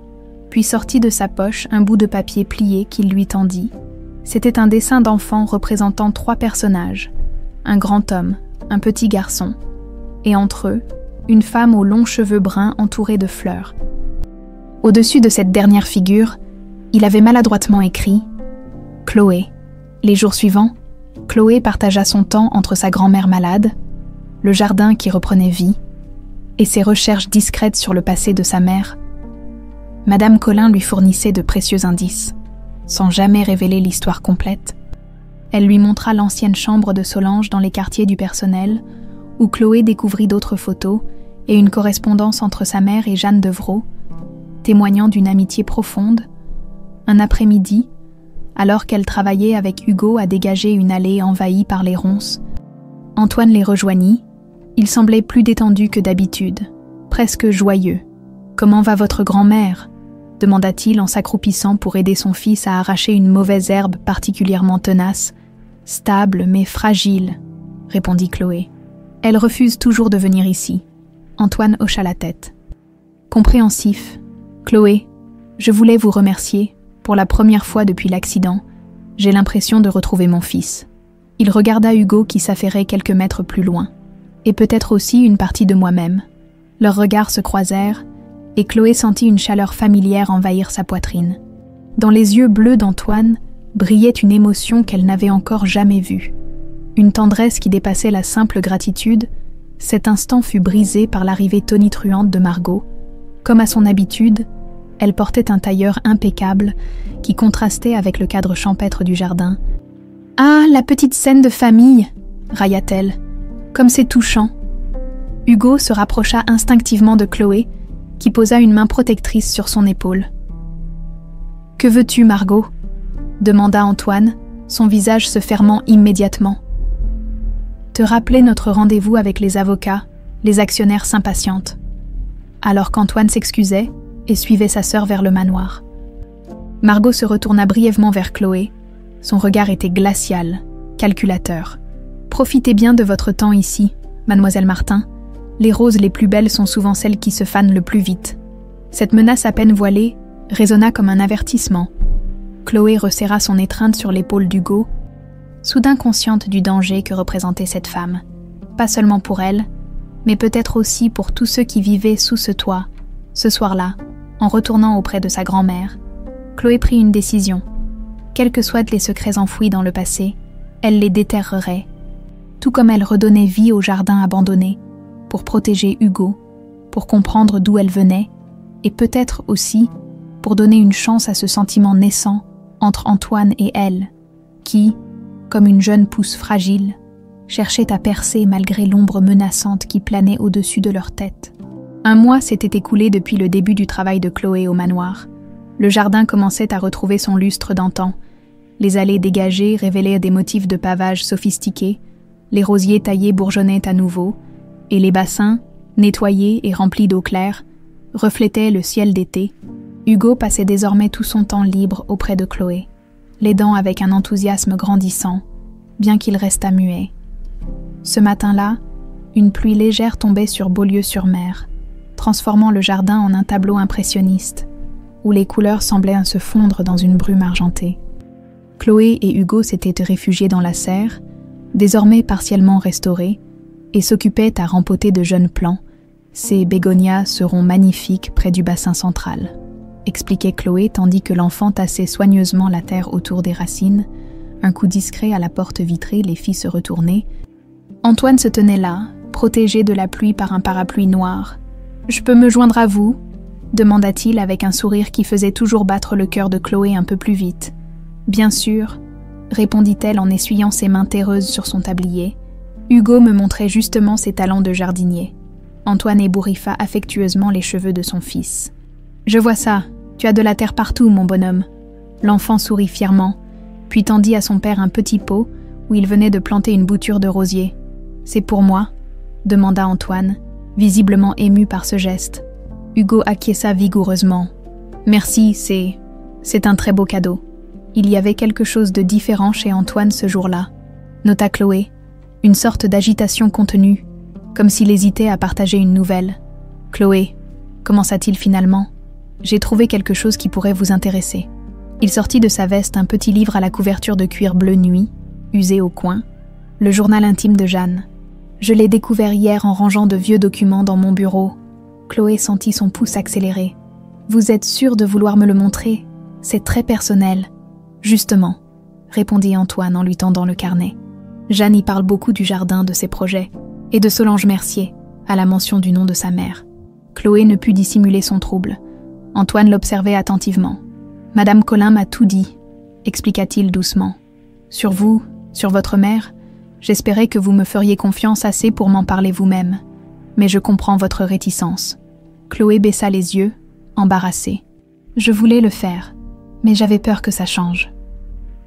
puis sortit de sa poche un bout de papier plié qu'il lui tendit. C'était un dessin d'enfant représentant 3 personnages, un grand homme, un petit garçon, et entre eux, une femme aux longs cheveux bruns entourés de fleurs. Au-dessus de cette dernière figure, il avait maladroitement écrit « Chloé ». Les jours suivants, Chloé partagea son temps entre sa grand-mère malade, le jardin qui reprenait vie, et ses recherches discrètes sur le passé de sa mère. Madame Colin lui fournissait de précieux indices, sans jamais révéler l'histoire complète. Elle lui montra l'ancienne chambre de Solange dans les quartiers du personnel, où Chloé découvrit d'autres photos et une correspondance entre sa mère et Jeanne Devrault, témoignant d'une amitié profonde. Un après-midi, alors qu'elle travaillait avec Hugo à dégager une allée envahie par les ronces, Antoine les rejoignit. Il semblait plus détendu que d'habitude, presque joyeux. « Comment va votre grand-mère » demanda-t-il en s'accroupissant pour aider son fils à arracher une mauvaise herbe particulièrement tenace. « Stable mais fragile » répondit Chloé. « Elle refuse toujours de venir ici. » Antoine hocha la tête. Compréhensif. « Chloé, je voulais vous remercier. Pour la première fois depuis l'accident, j'ai l'impression de retrouver mon fils. » Il regarda Hugo qui s'affairait quelques mètres plus loin. Et peut-être aussi une partie de moi-même. Leurs regards se croisèrent, et Chloé sentit une chaleur familière envahir sa poitrine. Dans les yeux bleus d'Antoine brillait une émotion qu'elle n'avait encore jamais vue. Une tendresse qui dépassait la simple gratitude. Cet instant fut brisé par l'arrivée tonitruante de Margot. Comme à son habitude, elle portait un tailleur impeccable qui contrastait avec le cadre champêtre du jardin. « Ah, la petite scène de famille !» railla-t-elle. « Comme c'est touchant !» Hugo se rapprocha instinctivement de Chloé, qui posa une main protectrice sur son épaule. « Que veux-tu, Margot ?» demanda Antoine, son visage se fermant immédiatement. « Te rappeler notre rendez-vous avec les avocats, les actionnaires s'impatientent. » Alors qu'Antoine s'excusait et suivait sa sœur vers le manoir. Margot se retourna brièvement vers Chloé. Son regard était glacial, calculateur. « Profitez bien de votre temps ici, mademoiselle Martin. Les roses les plus belles sont souvent celles qui se fanent le plus vite. » Cette menace à peine voilée résonna comme un avertissement. Chloé resserra son étreinte sur l'épaule d'Hugo, soudain consciente du danger que représentait cette femme. Pas seulement pour elle, mais peut-être aussi pour tous ceux qui vivaient sous ce toit. Ce soir-là, en retournant auprès de sa grand-mère, Chloé prit une décision. Quels que soient les secrets enfouis dans le passé, elle les déterrerait. Tout comme elle redonnait vie au jardin abandonné, pour protéger Hugo, pour comprendre d'où elle venait, et peut-être aussi pour donner une chance à ce sentiment naissant entre Antoine et elle, qui, comme une jeune pousse fragile, cherchait à percer malgré l'ombre menaçante qui planait au-dessus de leur tête. 1 mois s'était écoulé depuis le début du travail de Chloé au manoir. Le jardin commençait à retrouver son lustre d'antan. Les allées dégagées révélaient des motifs de pavage sophistiqués, les rosiers taillés bourgeonnaient à nouveau, et les bassins, nettoyés et remplis d'eau claire, reflétaient le ciel d'été. Hugo passait désormais tout son temps libre auprès de Chloé, l'aidant avec un enthousiasme grandissant, bien qu'il restât muet. Ce matin-là, une pluie légère tombait sur Beaulieu-sur-Mer, transformant le jardin en un tableau impressionniste, où les couleurs semblaient se fondre dans une brume argentée. Chloé et Hugo s'étaient réfugiés dans la serre, désormais partiellement restaurée, et s'occupaient à rempoter de jeunes plants. Ces bégonias seront magnifiques près du bassin central, expliquait Chloé tandis que l'enfant tassait soigneusement la terre autour des racines. Un coup discret à la porte vitrée les fit se retourner. Antoine se tenait là, protégé de la pluie par un parapluie noir. « Je peux me joindre à vous » demanda-t-il avec un sourire qui faisait toujours battre le cœur de Chloé un peu plus vite. « Bien sûr, répondit-elle en essuyant ses mains terreuses sur son tablier. Hugo me montrait justement ses talents de jardinier. Antoine ébouriffa affectueusement les cheveux de son fils. « Je vois ça, tu as de la terre partout, mon bonhomme. » L'enfant sourit fièrement, puis tendit à son père un petit pot où il venait de planter une bouture de rosier. « C'est pour moi ?» demanda Antoine, visiblement ému par ce geste. Hugo acquiesça vigoureusement. « Merci, c'est un très beau cadeau. » Il y avait quelque chose de différent chez Antoine ce jour-là, nota Chloé, une sorte d'agitation contenue, comme s'il hésitait à partager une nouvelle. « Chloé, commença-t-il finalement, j'ai trouvé quelque chose qui pourrait vous intéresser. » Il sortit de sa veste un petit livre à la couverture de cuir bleu nuit, usé au coin, le journal intime de Jeanne. Je l'ai découvert hier en rangeant de vieux documents dans mon bureau. Chloé sentit son pouce accélérer. « Vous êtes sûr de vouloir me le montrer? C'est très personnel. » « Justement, » répondit Antoine en lui tendant le carnet. Jeanne y parle beaucoup du jardin, de ses projets, et de Solange Mercier, à la mention du nom de sa mère. Chloé ne put dissimuler son trouble. Antoine l'observait attentivement. « Madame Colin m'a tout dit, » expliqua-t-il doucement. « Sur vous, sur votre mère, j'espérais que vous me feriez confiance assez pour m'en parler vous-même. Mais je comprends votre réticence. » Chloé baissa les yeux, embarrassée. « Je voulais le faire. Mais j'avais peur que ça change. »«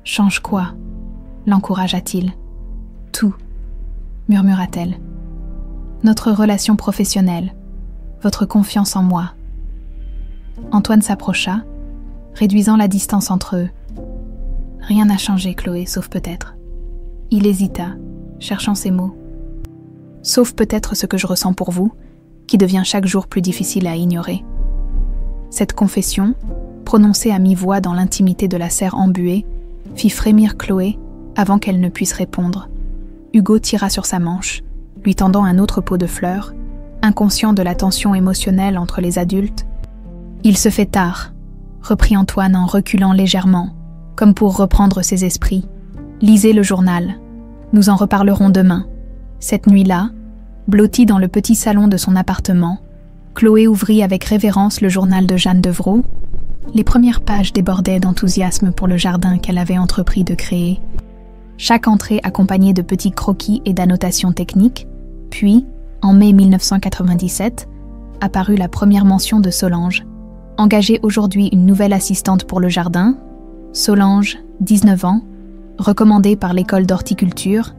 Change quoi ?» l'encouragea-t-il. « Tout, » murmura-t-elle. « Notre relation professionnelle, votre confiance en moi. » Antoine s'approcha, réduisant la distance entre eux. « Rien n'a changé, Chloé, sauf peut-être. » Il hésita, cherchant ses mots. « Sauf peut-être ce que je ressens pour vous, qui devient chaque jour plus difficile à ignorer. » Cette confession, prononcée à mi-voix dans l'intimité de la serre embuée, fit frémir Chloé avant qu'elle ne puisse répondre. Hugo tira sur sa manche, lui tendant un autre pot de fleurs, inconscient de la tension émotionnelle entre les adultes. « Il se fait tard, » reprit Antoine en reculant légèrement, comme pour reprendre ses esprits. « Lisez le journal. Nous en reparlerons demain. » Cette nuit-là, blottie dans le petit salon de son appartement, Chloé ouvrit avec révérence le journal de Jeanne Devroux. Les premières pages débordaient d'enthousiasme pour le jardin qu'elle avait entrepris de créer. Chaque entrée accompagnée de petits croquis et d'annotations techniques, puis, en mai 1997, apparut la première mention de Solange. Engagée aujourd'hui une nouvelle assistante pour le jardin, Solange, 19 ans, recommandée par l'école d'horticulture,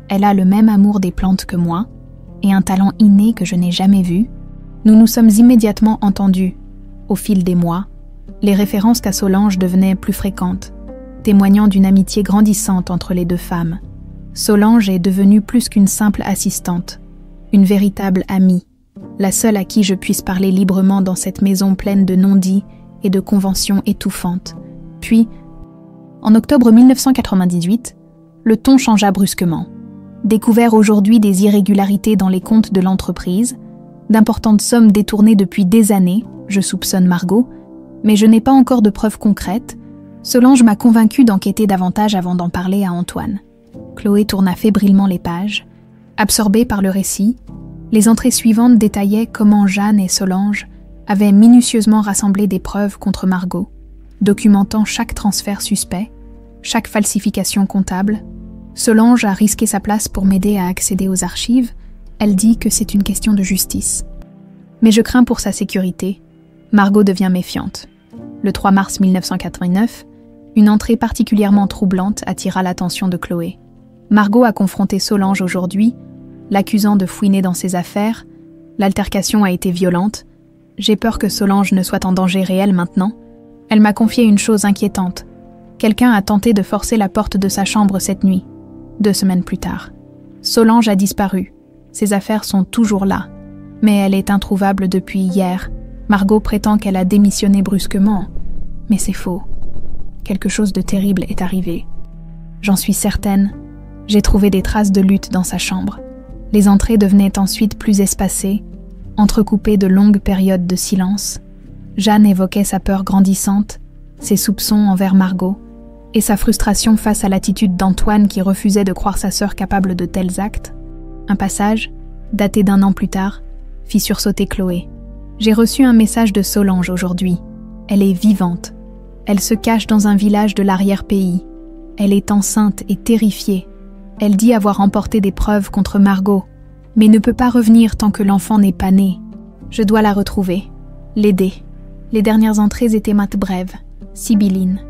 elle a le même amour des plantes que moi, et un talent inné que je n'ai jamais vu. Nous nous sommes immédiatement entendus, au fil des mois. Les références à Solange devenaient plus fréquentes, témoignant d'une amitié grandissante entre les deux femmes. Solange est devenue plus qu'une simple assistante, une véritable amie, la seule à qui je puisse parler librement dans cette maison pleine de non-dits et de conventions étouffantes. Puis, en octobre 1998, le ton changea brusquement. Découvert aujourd'hui des irrégularités dans les comptes de l'entreprise, d'importantes sommes détournées depuis des années, je soupçonne Margot, mais je n'ai pas encore de preuves concrètes, Solange m'a convaincue d'enquêter davantage avant d'en parler à Antoine. Chloé tourna fébrilement les pages. Absorbée par le récit, les entrées suivantes détaillaient comment Jeanne et Solange avaient minutieusement rassemblé des preuves contre Margot, documentant chaque transfert suspect, chaque falsification comptable. Solange a risqué sa place pour m'aider à accéder aux archives. Elle dit que c'est une question de justice. Mais je crains pour sa sécurité. Margot devient méfiante. Le 3 mars 1989, une entrée particulièrement troublante attira l'attention de Chloé. Margot a confronté Solange aujourd'hui, l'accusant de fouiner dans ses affaires. L'altercation a été violente. J'ai peur que Solange ne soit en danger réel maintenant. Elle m'a confié une chose inquiétante. Quelqu'un a tenté de forcer la porte de sa chambre cette nuit. 2 semaines plus tard. Solange a disparu. Ses affaires sont toujours là. Mais elle est introuvable depuis hier. Margot prétend qu'elle a démissionné brusquement. Mais c'est faux. Quelque chose de terrible est arrivé. J'en suis certaine. J'ai trouvé des traces de lutte dans sa chambre. Les entrées devenaient ensuite plus espacées, entrecoupées de longues périodes de silence. Jeanne évoquait sa peur grandissante, ses soupçons envers Margot, et sa frustration face à l'attitude d'Antoine qui refusait de croire sa sœur capable de tels actes. Un passage, daté d'1 an plus tard, fit sursauter Chloé. J'ai reçu un message de Solange aujourd'hui. Elle est vivante. Elle se cache dans un village de l'arrière-pays. Elle est enceinte et terrifiée. Elle dit avoir emporté des preuves contre Margot, mais ne peut pas revenir tant que l'enfant n'est pas né. Je dois la retrouver, l'aider. Les dernières entrées étaient maintes brèves, sibyllines.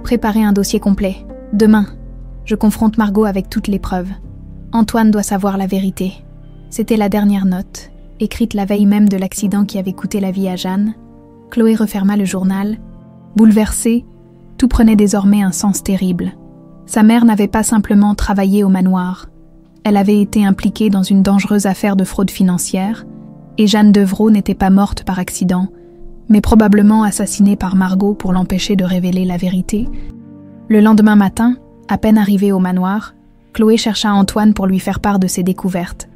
Préparez un dossier complet. Demain, je confronte Margot avec toutes les preuves. Antoine doit savoir la vérité. C'était la dernière note, écrite la veille même de l'accident qui avait coûté la vie à Jeanne. Chloé referma le journal. Bouleversée, tout prenait désormais un sens terrible. Sa mère n'avait pas simplement travaillé au manoir. Elle avait été impliquée dans une dangereuse affaire de fraude financière, et Jeanne Devrault n'était pas morte par accident, mais probablement assassinée par Margot pour l'empêcher de révéler la vérité. Le lendemain matin, à peine arrivée au manoir, Chloé chercha Antoine pour lui faire part de ses découvertes.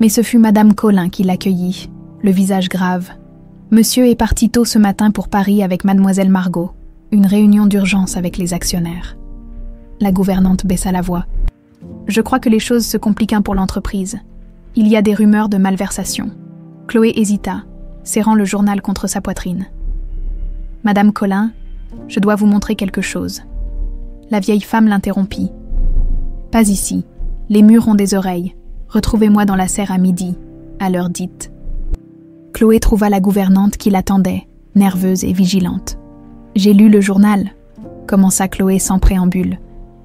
Mais ce fut Madame Colin qui l'accueillit, le visage grave. Monsieur est parti tôt ce matin pour Paris avec Mademoiselle Margot, une réunion d'urgence avec les actionnaires. La gouvernante baissa la voix. Je crois que les choses se compliquent pour l'entreprise. Il y a des rumeurs de malversation. Chloé hésita, serrant le journal contre sa poitrine. Madame Colin, je dois vous montrer quelque chose. La vieille femme l'interrompit. Pas ici. Les murs ont des oreilles. Retrouvez-moi dans la serre à midi, à l'heure dite. Chloé trouva la gouvernante qui l'attendait, nerveuse et vigilante. J'ai lu le journal, commença Chloé sans préambule.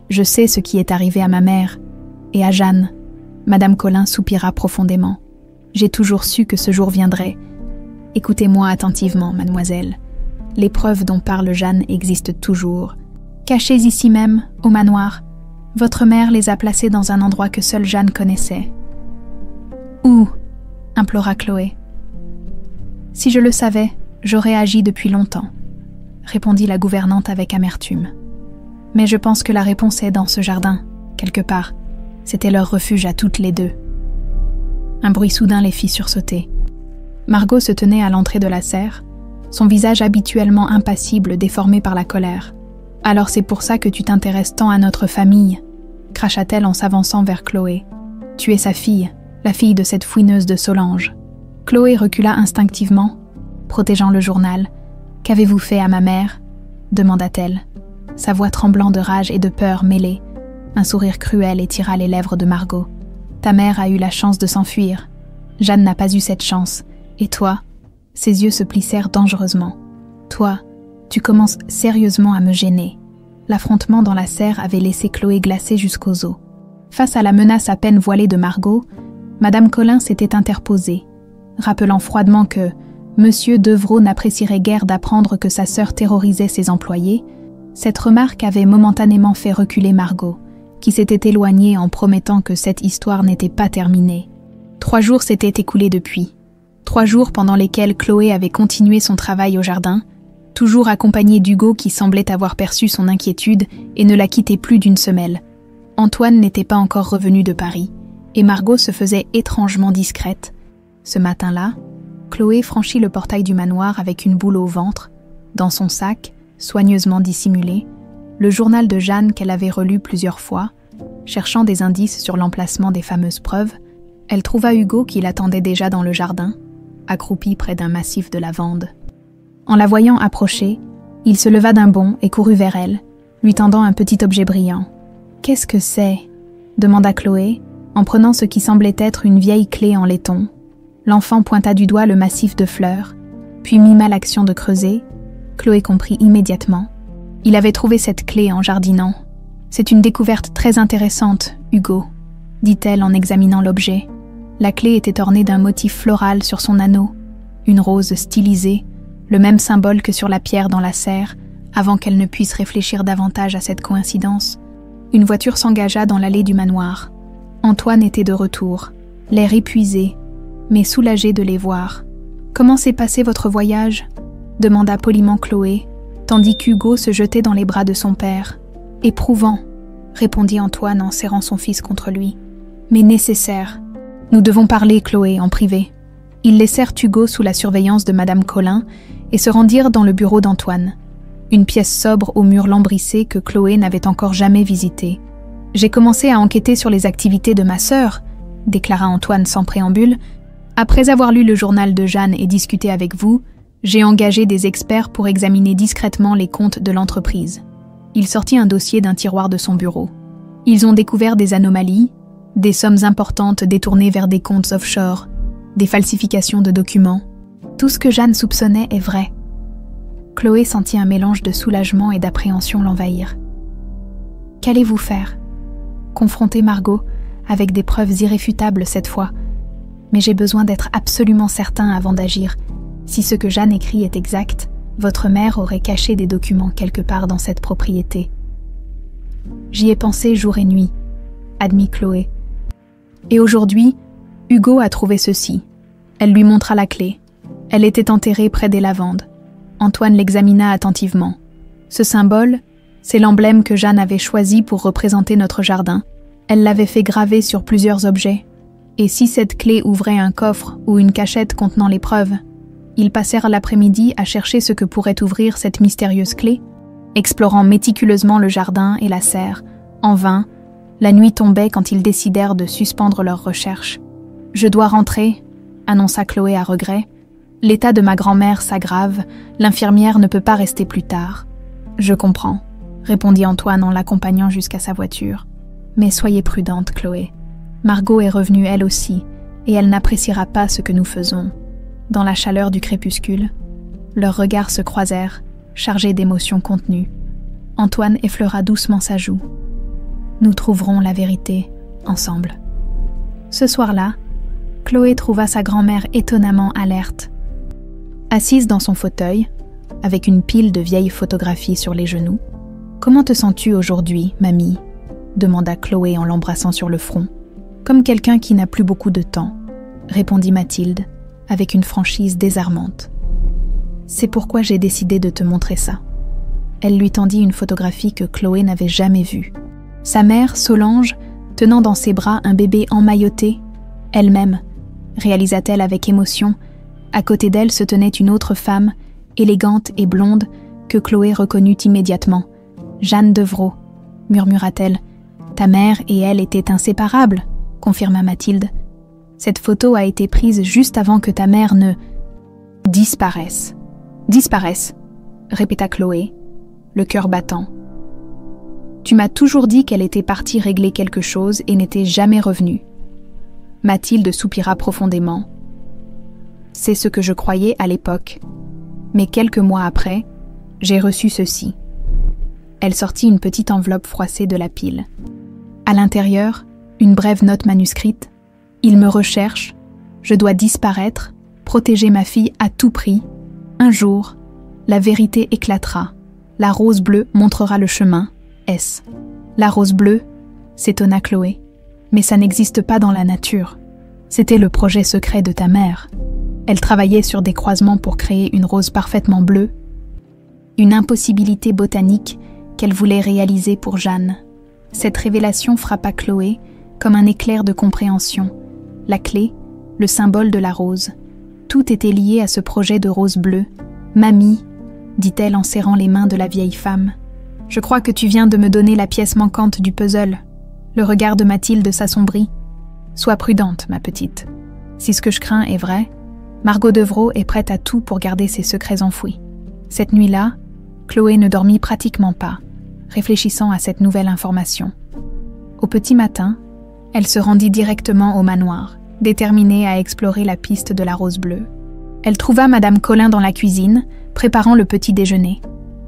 Je sais ce qui est arrivé à ma mère et à Jeanne. Madame Colin soupira profondément. J'ai toujours su que ce jour viendrait. Écoutez-moi attentivement, mademoiselle. Les preuves dont parle Jeanne existent toujours. Cachées ici même, au manoir. Votre mère les a placées dans un endroit que seule Jeanne connaissait. Où ? Implora Chloé. Si je le savais, j'aurais agi depuis longtemps, répondit la gouvernante avec amertume. Mais je pense que la réponse est dans ce jardin, quelque part. C'était leur refuge à toutes les deux. Un bruit soudain les fit sursauter. Margot se tenait à l'entrée de la serre, son visage habituellement impassible déformé par la colère. « Alors c'est pour ça que tu t'intéresses tant à notre famille » cracha-t-elle en s'avançant vers Chloé. « Tu es sa fille, la fille de cette fouineuse de Solange. » Chloé recula instinctivement, protégeant le journal. « Qu'avez-vous fait à ma mère ?» demanda-t-elle, sa voix tremblant de rage et de peur mêlée. Un sourire cruel étira les lèvres de Margot. « Ta mère a eu la chance de s'enfuir. Jeanne n'a pas eu cette chance. Et toi ?» Ses yeux se plissèrent dangereusement. « Toi, tu commences sérieusement à me gêner. » L'affrontement dans la serre avait laissé Chloé glacée jusqu'aux os. Face à la menace à peine voilée de Margot, Madame Colin s'était interposée, rappelant froidement que Monsieur Devrault n'apprécierait guère d'apprendre que sa sœur terrorisait ses employés. Cette remarque avait momentanément fait reculer Margot, qui s'était éloignée en promettant que cette histoire n'était pas terminée. 3 jours s'étaient écoulés depuis. 3 jours pendant lesquels Chloé avait continué son travail au jardin, toujours accompagnée d'Hugo qui semblait avoir perçu son inquiétude et ne la quittait plus d'une semelle. Antoine n'était pas encore revenu de Paris, et Margot se faisait étrangement discrète. Ce matin-là, Chloé franchit le portail du manoir avec une boule au ventre, dans son sac, soigneusement dissimulé, le journal de Jeanne qu'elle avait relu plusieurs fois. Cherchant des indices sur l'emplacement des fameuses preuves, elle trouva Hugo qui l'attendait déjà dans le jardin, accroupi près d'un massif de lavande. En la voyant approcher, il se leva d'un bond et courut vers elle, lui tendant un petit objet brillant. « Qu'est-ce que c'est ?» demanda Chloé, en prenant ce qui semblait être une vieille clé en laiton. L'enfant pointa du doigt le massif de fleurs, puis mima l'action de creuser. Chloé comprit immédiatement. Il avait trouvé cette clé en jardinant. « C'est une découverte très intéressante, Hugo, » dit-elle en examinant l'objet. La clé était ornée d'un motif floral sur son anneau, une rose stylisée, le même symbole que sur la pierre dans la serre, avant qu'elle ne puisse réfléchir davantage à cette coïncidence. Une voiture s'engagea dans l'allée du manoir. Antoine était de retour, l'air épuisé, mais soulagé de les voir. « Comment s'est passé votre voyage ?» demanda poliment Chloé, tandis qu'Hugo se jetait dans les bras de son père. « Éprouvant », répondit Antoine en serrant son fils contre lui. « Mais nécessaire. Nous devons parler, Chloé, en privé. » Ils laissèrent Hugo sous la surveillance de Madame Colin et se rendirent dans le bureau d'Antoine, une pièce sobre aux murs lambrissés que Chloé n'avait encore jamais visitée. « J'ai commencé à enquêter sur les activités de ma sœur, » déclara Antoine sans préambule. Après avoir lu le journal de Jeanne et discuté avec vous, j'ai engagé des experts pour examiner discrètement les comptes de l'entreprise. Il sortit un dossier d'un tiroir de son bureau. Ils ont découvert des anomalies, des sommes importantes détournées vers des comptes offshore, des falsifications de documents. Tout ce que Jeanne soupçonnait est vrai. Chloé sentit un mélange de soulagement et d'appréhension l'envahir. Qu'allez-vous faire ? Confronter Margot avec des preuves irréfutables cette fois. Mais j'ai besoin d'être absolument certain avant d'agir. Si ce que Jeanne écrit est exact, votre mère aurait caché des documents quelque part dans cette propriété. J'y ai pensé jour et nuit, admit Chloé. Et aujourd'hui, Hugo a trouvé ceci. Elle lui montra la clé. Elle était enterrée près des lavandes. Antoine l'examina attentivement. Ce symbole, c'est l'emblème que Jeanne avait choisi pour représenter notre jardin. Elle l'avait fait graver sur plusieurs objets. Et si cette clé ouvrait un coffre ou une cachette contenant les preuves, ils passèrent l'après-midi à chercher ce que pourrait ouvrir cette mystérieuse clé, explorant méticuleusement le jardin et la serre. En vain, la nuit tombait quand ils décidèrent de suspendre leurs recherches. « Je dois rentrer », annonça Chloé à regret. « L'état de ma grand-mère s'aggrave, l'infirmière ne peut pas rester plus tard. »« Je comprends », répondit Antoine en l'accompagnant jusqu'à sa voiture. « Mais soyez prudente, Chloé. Margot est revenue elle aussi, et elle n'appréciera pas ce que nous faisons. » Dans la chaleur du crépuscule, leurs regards se croisèrent, chargés d'émotions contenues. Antoine effleura doucement sa joue. « Nous trouverons la vérité, ensemble. » Ce soir-là, Chloé trouva sa grand-mère étonnamment alerte. Assise dans son fauteuil, avec une pile de vieilles photographies sur les genoux. « Comment te sens-tu aujourd'hui, mamie ?» demanda Chloé en l'embrassant sur le front. « Comme quelqu'un qui n'a plus beaucoup de temps, » répondit Mathilde, avec une franchise désarmante. « C'est pourquoi j'ai décidé de te montrer ça. » Elle lui tendit une photographie que Chloé n'avait jamais vue. Sa mère, Solange, tenant dans ses bras un bébé emmailloté, elle-même, réalisa-t-elle avec émotion. À côté d'elle se tenait une autre femme, élégante et blonde, que Chloé reconnut immédiatement. « Jeanne Devrault », murmura-t-elle. « Ta mère et elle étaient inséparables », confirma Mathilde. « Cette photo a été prise juste avant que ta mère ne... disparaisse. »« Disparaisse », répéta Chloé, le cœur battant. « Tu m'as toujours dit qu'elle était partie régler quelque chose et n'était jamais revenue. » Mathilde soupira profondément. « C'est ce que je croyais à l'époque. Mais quelques mois après, j'ai reçu ceci. » Elle sortit une petite enveloppe froissée de la pile. À l'intérieur, une brève note manuscrite. « Il me recherche. Je dois disparaître, protéger ma fille à tout prix. Un jour, la vérité éclatera. La rose bleue montrera le chemin. S. » La rose bleue, s'étonna Chloé. Mais ça n'existe pas dans la nature. C'était le projet secret de ta mère. Elle travaillait sur des croisements pour créer une rose parfaitement bleue. Une impossibilité botanique qu'elle voulait réaliser pour Jeanne. Cette révélation frappa Chloé comme un éclair de compréhension. La clé, le symbole de la rose. Tout était lié à ce projet de rose bleue. « Mamie », dit-elle en serrant les mains de la vieille femme. « Je crois que tu viens de me donner la pièce manquante du puzzle. » Le regard de Mathilde s'assombrit. « Sois prudente, ma petite. Si ce que je crains est vrai, Margot Devrault est prête à tout pour garder ses secrets enfouis. » Cette nuit-là, Chloé ne dormit pratiquement pas, réfléchissant à cette nouvelle information. Au petit matin, elle se rendit directement au manoir, déterminée à explorer la piste de la rose bleue. Elle trouva Madame Collin dans la cuisine, préparant le petit déjeuner.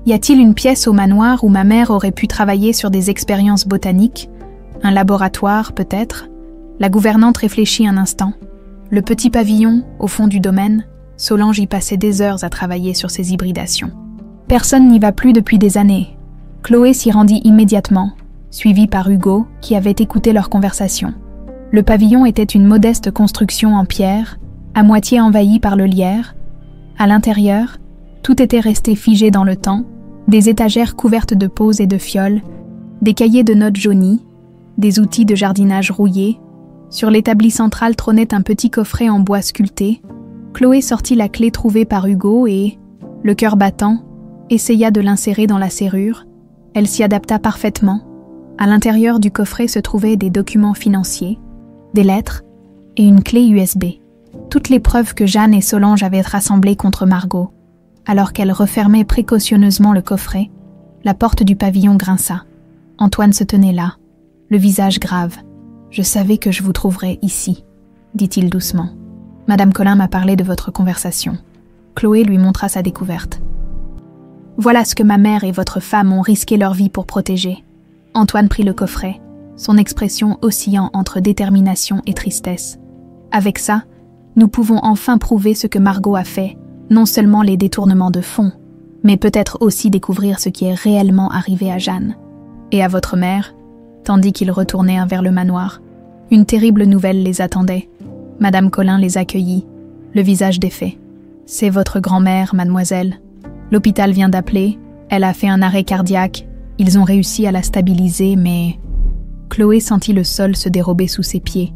Y a-t-il une pièce au manoir où ma mère aurait pu travailler sur des expériences botaniques ? Un laboratoire, peut-être ? La gouvernante réfléchit un instant. Le petit pavillon, au fond du domaine, Solange y passait des heures à travailler sur ses hybridations. Personne n'y va plus depuis des années. Chloé s'y rendit immédiatement, suivie par Hugo, qui avait écouté leur conversation. Le pavillon était une modeste construction en pierre, à moitié envahie par le lierre. À l'intérieur, tout était resté figé dans le temps, des étagères couvertes de pots et de fioles, des cahiers de notes jaunis, des outils de jardinage rouillés. Sur l'établi central trônait un petit coffret en bois sculpté. Chloé sortit la clé trouvée par Hugo et, le cœur battant, essaya de l'insérer dans la serrure. Elle s'y adapta parfaitement. À l'intérieur du coffret se trouvaient des documents financiers, des lettres et une clé USB. toutes les preuves que Jeanne et Solange avaient rassemblées contre Margot. Alors qu'elle refermait précautionneusement le coffret, la porte du pavillon grinça. Antoine se tenait là, le visage grave. « Je savais que je vous trouverais ici », dit-il doucement. « Madame Colin m'a parlé de votre conversation. » Chloé lui montra sa découverte. « Voilà ce que ma mère et votre femme ont risqué leur vie pour protéger. » Antoine prit le coffret, son expression oscillant entre détermination et tristesse. « Avec ça, nous pouvons enfin prouver ce que Margot a fait, non seulement les détournements de fonds, mais peut-être aussi découvrir ce qui est réellement arrivé à Jeanne. Et à votre mère ?» Tandis qu'ils retournaient vers le manoir. Une terrible nouvelle les attendait. Madame Colin les accueillit, le visage défait. « C'est votre grand-mère, mademoiselle. L'hôpital vient d'appeler, elle a fait un arrêt cardiaque, ils ont réussi à la stabiliser, mais... » Chloé sentit le sol se dérober sous ses pieds.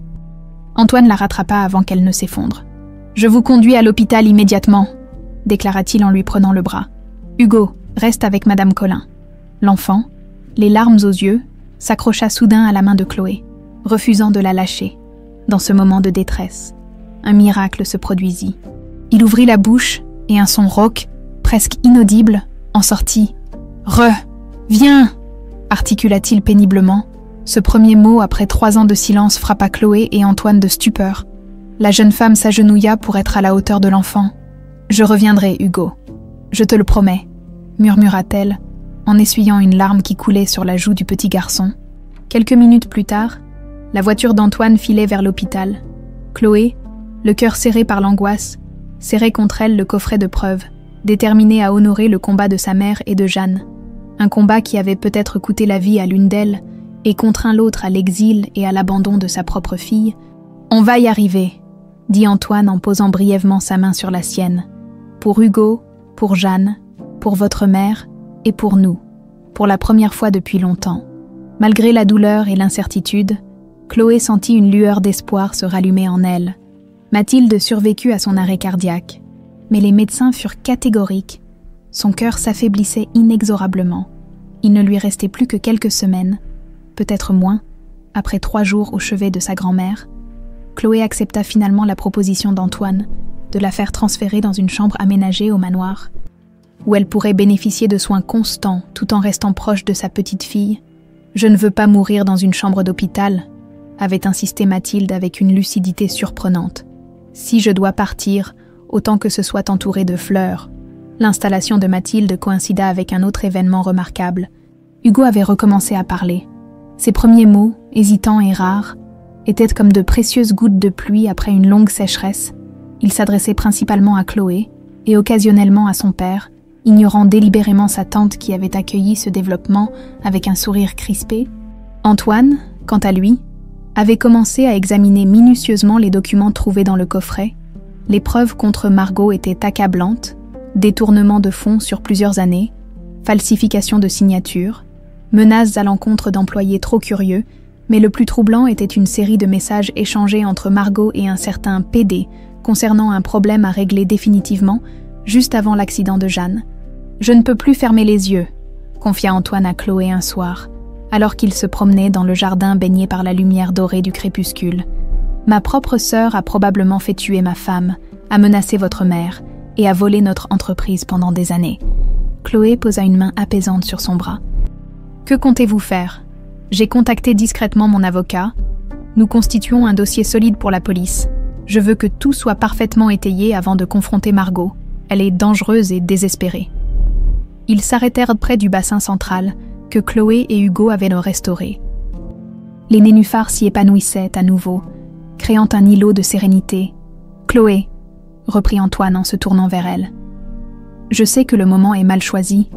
Antoine la rattrapa avant qu'elle ne s'effondre. « Je vous conduis à l'hôpital immédiatement », déclara-t-il en lui prenant le bras. « Hugo, reste avec Madame Colin. » L'enfant, les larmes aux yeux, s'accrocha soudain à la main de Chloé, refusant de la lâcher. Dans ce moment de détresse, un miracle se produisit. Il ouvrit la bouche et un son rauque, presque inaudible, en sortit. « Viens !» articula-t-il péniblement. Ce premier mot, après 3 ans de silence, frappa Chloé et Antoine de stupeur. La jeune femme s'agenouilla pour être à la hauteur de l'enfant. « Je reviendrai, Hugo. Je te le promets, » murmura-t-elle, en essuyant une larme qui coulait sur la joue du petit garçon. Quelques minutes plus tard, la voiture d'Antoine filait vers l'hôpital. Chloé, le cœur serré par l'angoisse, serrait contre elle le coffret de preuves, déterminée à honorer le combat de sa mère et de Jeanne. Un combat qui avait peut-être coûté la vie à l'une d'elles et contraint l'autre à l'exil et à l'abandon de sa propre fille. « On va y arriver », dit Antoine en posant brièvement sa main sur la sienne. « Pour Hugo, pour Jeanne, pour votre mère, et pour nous, pour la première fois depuis longtemps. » Malgré la douleur et l'incertitude, Chloé sentit une lueur d'espoir se rallumer en elle. Mathilde survécut à son arrêt cardiaque, mais les médecins furent catégoriques. Son cœur s'affaiblissait inexorablement. Il ne lui restait plus que quelques semaines, peut-être moins, après 3 jours au chevet de sa grand-mère. Chloé accepta finalement la proposition d'Antoine de la faire transférer dans une chambre aménagée au manoir, où elle pourrait bénéficier de soins constants tout en restant proche de sa petite fille. « Je ne veux pas mourir dans une chambre d'hôpital », avait insisté Mathilde avec une lucidité surprenante. « Si je dois partir, autant que ce soit entouré de fleurs. » L'installation de Mathilde coïncida avec un autre événement remarquable. Hugo avait recommencé à parler. Ses premiers mots, hésitants et rares, étaient comme de précieuses gouttes de pluie après une longue sécheresse. Il s'adressait principalement à Chloé et occasionnellement à son père, ignorant délibérément sa tante qui avait accueilli ce développement avec un sourire crispé. Antoine, quant à lui, avait commencé à examiner minutieusement les documents trouvés dans le coffret. Les preuves contre Margot étaient accablantes: détournement de fonds sur plusieurs années, falsification de signatures, menaces à l'encontre d'employés trop curieux, mais le plus troublant était une série de messages échangés entre Margot et un certain PD concernant un problème à régler définitivement juste avant l'accident de Jeanne. « Je ne peux plus fermer les yeux », confia Antoine à Chloé un soir, alors qu'il se promenait dans le jardin baigné par la lumière dorée du crépuscule. « Ma propre sœur a probablement fait tuer ma femme, a menacé votre mère et a volé notre entreprise pendant des années. » Chloé posa une main apaisante sur son bras. « Que comptez-vous faire ? J'ai contacté discrètement mon avocat. Nous constituons un dossier solide pour la police. Je veux que tout soit parfaitement étayé avant de confronter Margot. Elle est dangereuse et désespérée. » Ils s'arrêtèrent près du bassin central, que Chloé et Hugo avaient restauré. Les nénuphars s'y épanouissaient à nouveau, créant un îlot de sérénité. « Chloé, » reprit Antoine en se tournant vers elle, « je sais que le moment est mal choisi,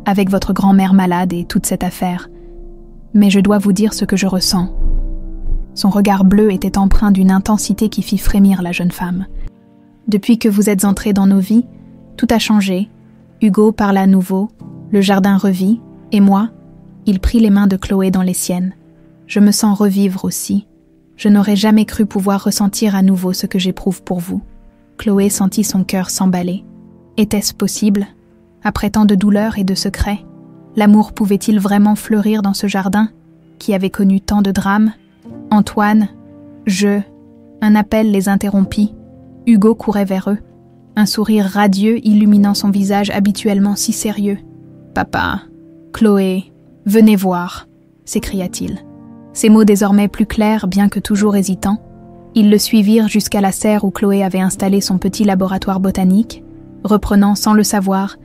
avec votre grand-mère malade et toute cette affaire, mais je dois vous dire ce que je ressens. » Son regard bleu était empreint d'une intensité qui fit frémir la jeune femme. « Depuis que vous êtes entrés dans nos vies, tout a changé. » Hugo parla à nouveau, le jardin revit, et moi, il prit les mains de Chloé dans les siennes. Je me sens revivre aussi. Je n'aurais jamais cru pouvoir ressentir à nouveau ce que j'éprouve pour vous. Chloé sentit son cœur s'emballer. Était-ce possible? Après tant de douleurs et de secrets, l'amour pouvait-il vraiment fleurir dans ce jardin, qui avait connu tant de drames? Antoine, un appel les interrompit. Hugo courait vers eux, un sourire radieux illuminant son visage habituellement si sérieux. « Papa, Chloé, venez voir !» s'écria-t-il. Ces mots désormais plus clairs, bien que toujours hésitants, ils le suivirent jusqu'à la serre où Chloé avait installé son petit laboratoire botanique, reprenant sans le savoir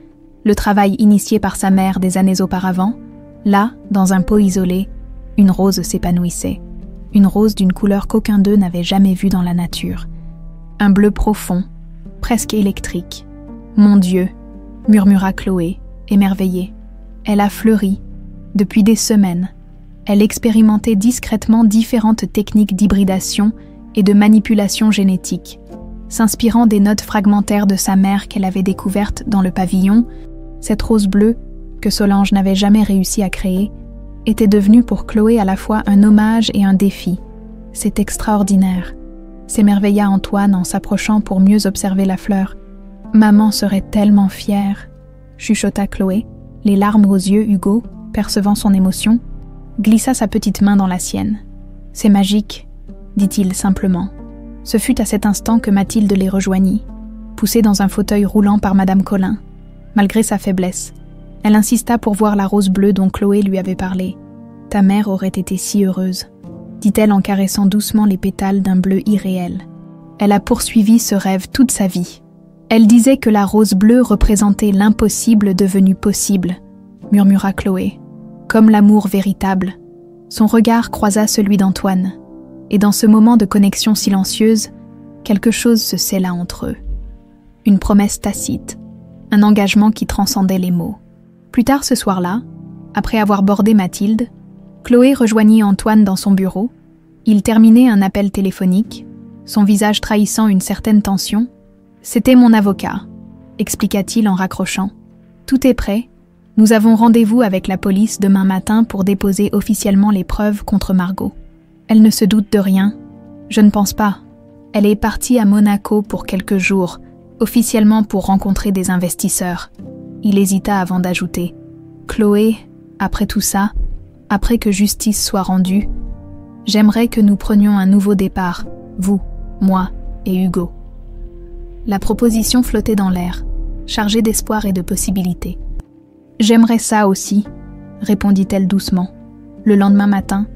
le travail initié par sa mère des années auparavant. Là, dans un pot isolé, une rose s'épanouissait. Une rose d'une couleur qu'aucun d'eux n'avait jamais vue dans la nature. Un bleu profond, presque électrique. « Mon Dieu !» murmura Chloé, émerveillée. Elle a fleuri. Depuis des semaines, elle expérimentait discrètement différentes techniques d'hybridation et de manipulation génétique. S'inspirant des notes fragmentaires de sa mère qu'elle avait découvertes dans le pavillon, cette rose bleue, que Solange n'avait jamais réussi à créer, était devenue pour Chloé à la fois un hommage et un défi. « C'est extraordinaire », s'émerveilla Antoine en s'approchant pour mieux observer la fleur. « Maman serait tellement fière », chuchota Chloé, les larmes aux yeux. Hugo, percevant son émotion, glissa sa petite main dans la sienne. « C'est magique », dit-il simplement. Ce fut à cet instant que Mathilde les rejoignit, poussée dans un fauteuil roulant par Madame Colin. Malgré sa faiblesse, elle insista pour voir la rose bleue dont Chloé lui avait parlé. « Ta mère aurait été si heureuse », dit-elle en caressant doucement les pétales d'un bleu irréel. Elle a poursuivi ce rêve toute sa vie. Elle disait que la rose bleue représentait l'impossible devenu possible, murmura Chloé. Comme l'amour véritable. Son regard croisa celui d'Antoine, et dans ce moment de connexion silencieuse, quelque chose se scella entre eux. Une promesse tacite, un engagement qui transcendait les mots. Plus tard ce soir-là, après avoir bordé Mathilde, Chloé rejoignit Antoine dans son bureau. Il terminait un appel téléphonique, son visage trahissant une certaine tension. « C'était mon avocat », expliqua-t-il en raccrochant. « Tout est prêt. Nous avons rendez-vous avec la police demain matin pour déposer officiellement les preuves contre Margot. Elle ne se doute de rien. Je ne pense pas. Elle est partie à Monaco pour quelques jours, officiellement pour rencontrer des investisseurs. » Il hésita avant d'ajouter. « Chloé, après tout ça, après que justice soit rendue, j'aimerais que nous prenions un nouveau départ, vous, moi et Hugo. » La proposition flottait dans l'air, chargée d'espoir et de possibilités. « J'aimerais ça aussi, » répondit-elle doucement. Le lendemain matin,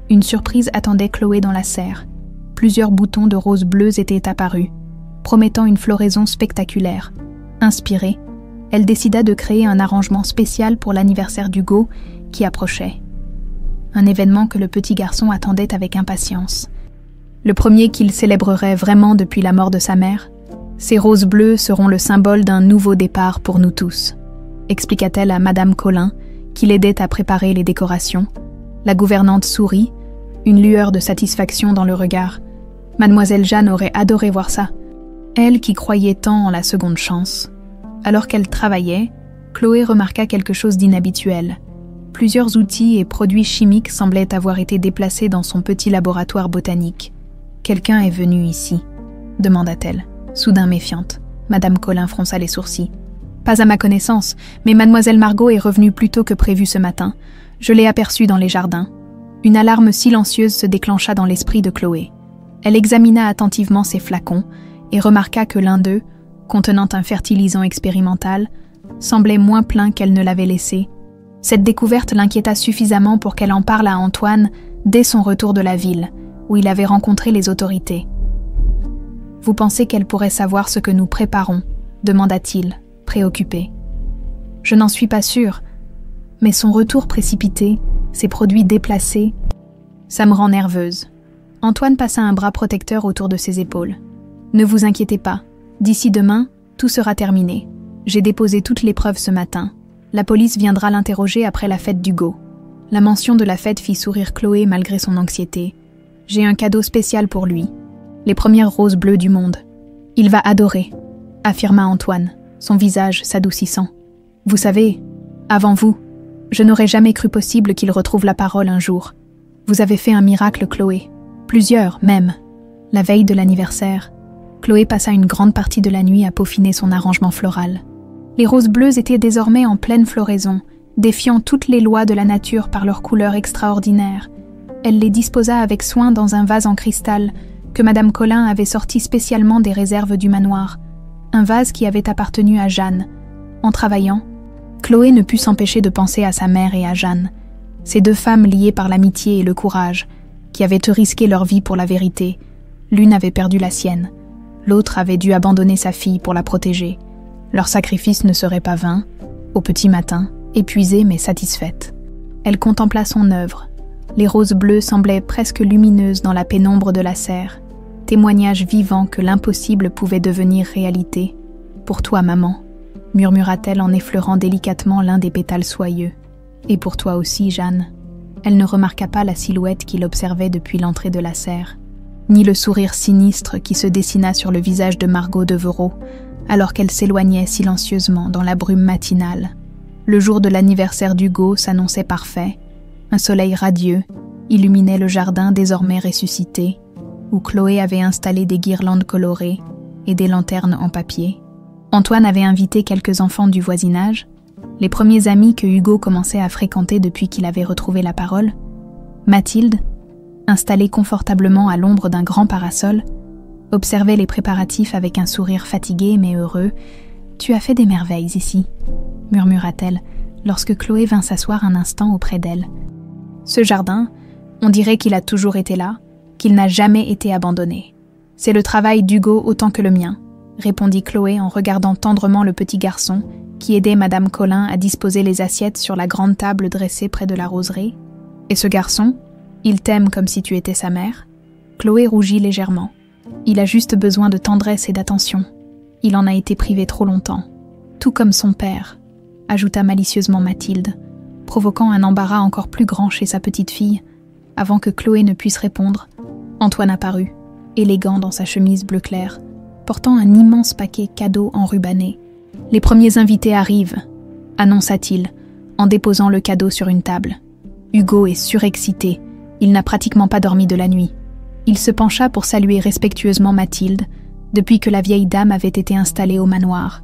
une surprise attendait Chloé dans la serre. Plusieurs boutons de roses bleues étaient apparus, promettant une floraison spectaculaire. Inspirée, elle décida de créer un arrangement spécial pour l'anniversaire d'Hugo qui approchait. Un événement que le petit garçon attendait avec impatience. Le premier qu'il célébrerait vraiment depuis la mort de sa mère. Ces roses bleues seront le symbole d'un nouveau départ pour nous tous, expliqua-t-elle à Madame Colin, qui l'aidait à préparer les décorations. La gouvernante sourit, une lueur de satisfaction dans le regard. Mademoiselle Jeanne aurait adoré voir ça, elle qui croyait tant en la seconde chance. Alors qu'elle travaillait, Chloé remarqua quelque chose d'inhabituel. Plusieurs outils et produits chimiques semblaient avoir été déplacés dans son petit laboratoire botanique. « Quelqu'un est venu ici ?» demanda-t-elle, soudain méfiante. Madame Colin fronça les sourcils. « Pas à ma connaissance, mais mademoiselle Margot est revenue plus tôt que prévu ce matin. Je l'ai aperçue dans les jardins. » Une alarme silencieuse se déclencha dans l'esprit de Chloé. Elle examina attentivement ses flacons et remarqua que l'un d'eux, contenant un fertilisant expérimental, semblait moins plein qu'elle ne l'avait laissé. Cette découverte l'inquiéta suffisamment pour qu'elle en parle à Antoine dès son retour de la ville, où il avait rencontré les autorités. « Vous pensez qu'elle pourrait savoir ce que nous préparons ?» demanda-t-il, préoccupé. « Je n'en suis pas sûre, mais son retour précipité, ses produits déplacés, ça me rend nerveuse. » Antoine passa un bras protecteur autour de ses épaules. « Ne vous inquiétez pas, d'ici demain, tout sera terminé. J'ai déposé toutes les preuves ce matin. La police viendra l'interroger après la fête d'Hugo. » La mention de la fête fit sourire Chloé malgré son anxiété. « J'ai un cadeau spécial pour lui. Les premières roses bleues du monde. Il va adorer, » affirma Antoine, son visage s'adoucissant. « Vous savez, avant vous, je n'aurais jamais cru possible qu'il retrouve la parole un jour. Vous avez fait un miracle, Chloé. Plusieurs, même. » La veille de l'anniversaire, Chloé passa une grande partie de la nuit à peaufiner son arrangement floral. Les roses bleues étaient désormais en pleine floraison, défiant toutes les lois de la nature par leur couleur extraordinaire. Elle les disposa avec soin dans un vase en cristal que Madame Colin avait sorti spécialement des réserves du manoir, un vase qui avait appartenu à Jeanne. En travaillant, Chloé ne put s'empêcher de penser à sa mère et à Jeanne, ces deux femmes liées par l'amitié et le courage, qui avaient risqué leur vie pour la vérité. L'une avait perdu la sienne, l'autre avait dû abandonner sa fille pour la protéger. Leur sacrifice ne serait pas vain. Au petit matin, épuisée mais satisfaite, elle contempla son œuvre. Les roses bleues semblaient presque lumineuses dans la pénombre de la serre, témoignage vivant que l'impossible pouvait devenir réalité. « Pour toi, maman », murmura-t-elle en effleurant délicatement l'un des pétales soyeux. « Et pour toi aussi, Jeanne ». Elle ne remarqua pas la silhouette qu'il observait depuis l'entrée de la serre, ni le sourire sinistre qui se dessina sur le visage de Margot Devereux, alors qu'elle s'éloignait silencieusement dans la brume matinale. Le jour de l'anniversaire d'Hugo s'annonçait parfait. Un soleil radieux illuminait le jardin désormais ressuscité, où Chloé avait installé des guirlandes colorées et des lanternes en papier. Antoine avait invité quelques enfants du voisinage, les premiers amis que Hugo commençait à fréquenter depuis qu'il avait retrouvé la parole. Mathilde, installée confortablement à l'ombre d'un grand parasol, observait les préparatifs avec un sourire fatigué mais heureux. « Tu as fait des merveilles ici », murmura-t-elle lorsque Chloé vint s'asseoir un instant auprès d'elle. « Ce jardin, on dirait qu'il a toujours été là, qu'il n'a jamais été abandonné. C'est le travail d'Hugo autant que le mien », répondit Chloé en regardant tendrement le petit garçon qui aidait Madame Colin à disposer les assiettes sur la grande table dressée près de la roseraie. « Et ce garçon, il t'aime comme si tu étais sa mère ?» Chloé rougit légèrement. « Il a juste besoin de tendresse et d'attention. Il en a été privé trop longtemps. Tout comme son père », ajouta malicieusement Mathilde, provoquant un embarras encore plus grand chez sa petite fille. Avant que Chloé ne puisse répondre, Antoine apparut, élégant dans sa chemise bleu clair, portant un immense paquet cadeau enrubanné. « Les premiers invités arrivent », annonça-t-il, en déposant le cadeau sur une table. Hugo est surexcité, il n'a pratiquement pas dormi de la nuit. Il se pencha pour saluer respectueusement Mathilde, depuis que la vieille dame avait été installée au manoir.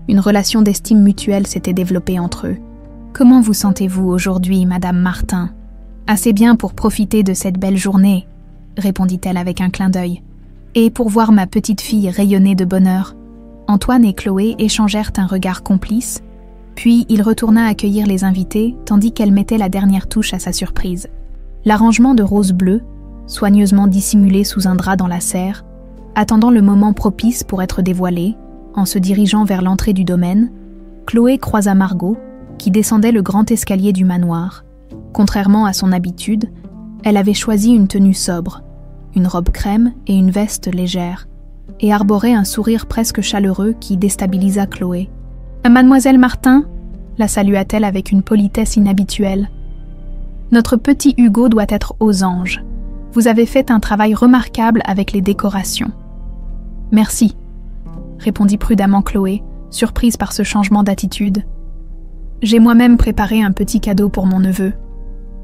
Une relation d'estime mutuelle s'était développée entre eux. « Comment vous sentez-vous aujourd'hui, Madame Martin ?»« Assez bien pour profiter de cette belle journée », répondit-elle avec un clin d'œil. « Et pour voir ma petite fille rayonner de bonheur. » Antoine et Chloé échangèrent un regard complice, puis il retourna accueillir les invités tandis qu'elle mettait la dernière touche à sa surprise. L'arrangement de roses bleues, soigneusement dissimulé sous un drap dans la serre, attendant le moment propice pour être dévoilé, en se dirigeant vers l'entrée du domaine, Chloé croisa Margot, qui descendait le grand escalier du manoir. Contrairement à son habitude, elle avait choisi une tenue sobre, une robe crème et une veste légère, et arborait un sourire presque chaleureux qui déstabilisa Chloé. « Mademoiselle Martin ?» la salua-t-elle avec une politesse inhabituelle. « Notre petit Hugo doit être aux anges. Vous avez fait un travail remarquable avec les décorations. »« Merci », répondit prudemment Chloé, surprise par ce changement d'attitude. « J'ai moi-même préparé un petit cadeau pour mon neveu, »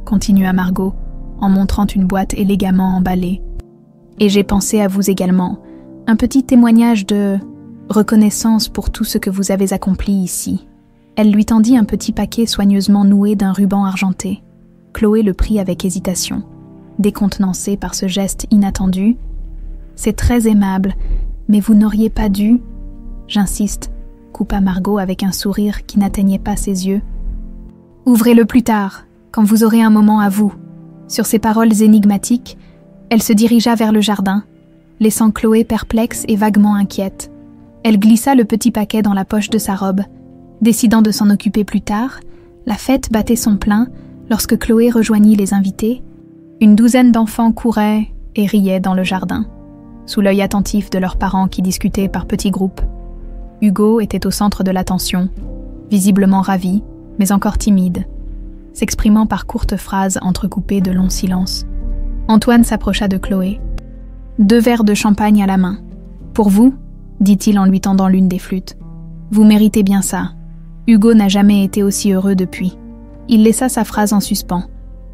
continua Margot, en montrant une boîte élégamment emballée. « Et j'ai pensé à vous également, un petit témoignage de reconnaissance pour tout ce que vous avez accompli ici. » Elle lui tendit un petit paquet soigneusement noué d'un ruban argenté. Chloé le prit avec hésitation, décontenancée par ce geste inattendu. « C'est très aimable, mais vous n'auriez pas dû... » « J'insiste, » coupa Margot avec un sourire qui n'atteignait pas ses yeux. « Ouvrez-le plus tard, quand vous aurez un moment à vous. » Sur ces paroles énigmatiques, elle se dirigea vers le jardin, laissant Chloé perplexe et vaguement inquiète. Elle glissa le petit paquet dans la poche de sa robe. Décidant de s'en occuper plus tard, la fête battait son plein lorsque Chloé rejoignit les invités. Une douzaine d'enfants couraient et riaient dans le jardin, sous l'œil attentif de leurs parents qui discutaient par petits groupes. Hugo était au centre de l'attention, visiblement ravi, mais encore timide, s'exprimant par courtes phrases entrecoupées de longs silences. Antoine s'approcha de Chloé. « 2 verres de champagne à la main. Pour vous ?» dit-il en lui tendant l'une des flûtes. « Vous méritez bien ça. Hugo n'a jamais été aussi heureux depuis. » Il laissa sa phrase en suspens,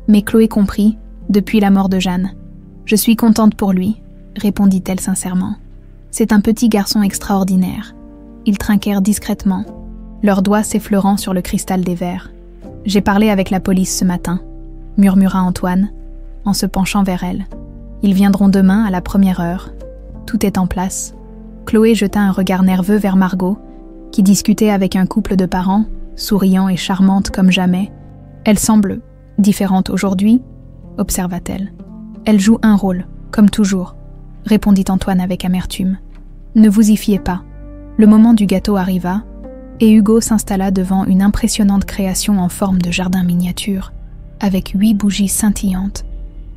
mais Chloé comprit, depuis la mort de Jeanne. « Je suis contente pour lui, » répondit-elle sincèrement. « C'est un petit garçon extraordinaire. » Ils trinquèrent discrètement, leurs doigts s'effleurant sur le cristal des verres. « J'ai parlé avec la police ce matin, » murmura Antoine, en se penchant vers elle. Ils viendront demain à la première heure. Tout est en place. » Chloé jeta un regard nerveux vers Margot, qui discutait avec un couple de parents, souriant et charmante comme jamais. « Elle semble différente aujourd'hui, » observa-t-elle. « Elle joue un rôle, comme toujours, » répondit Antoine avec amertume. « Ne vous y fiez pas. » Le moment du gâteau arriva, et Hugo s'installa devant une impressionnante création en forme de jardin miniature, avec 8 bougies scintillantes,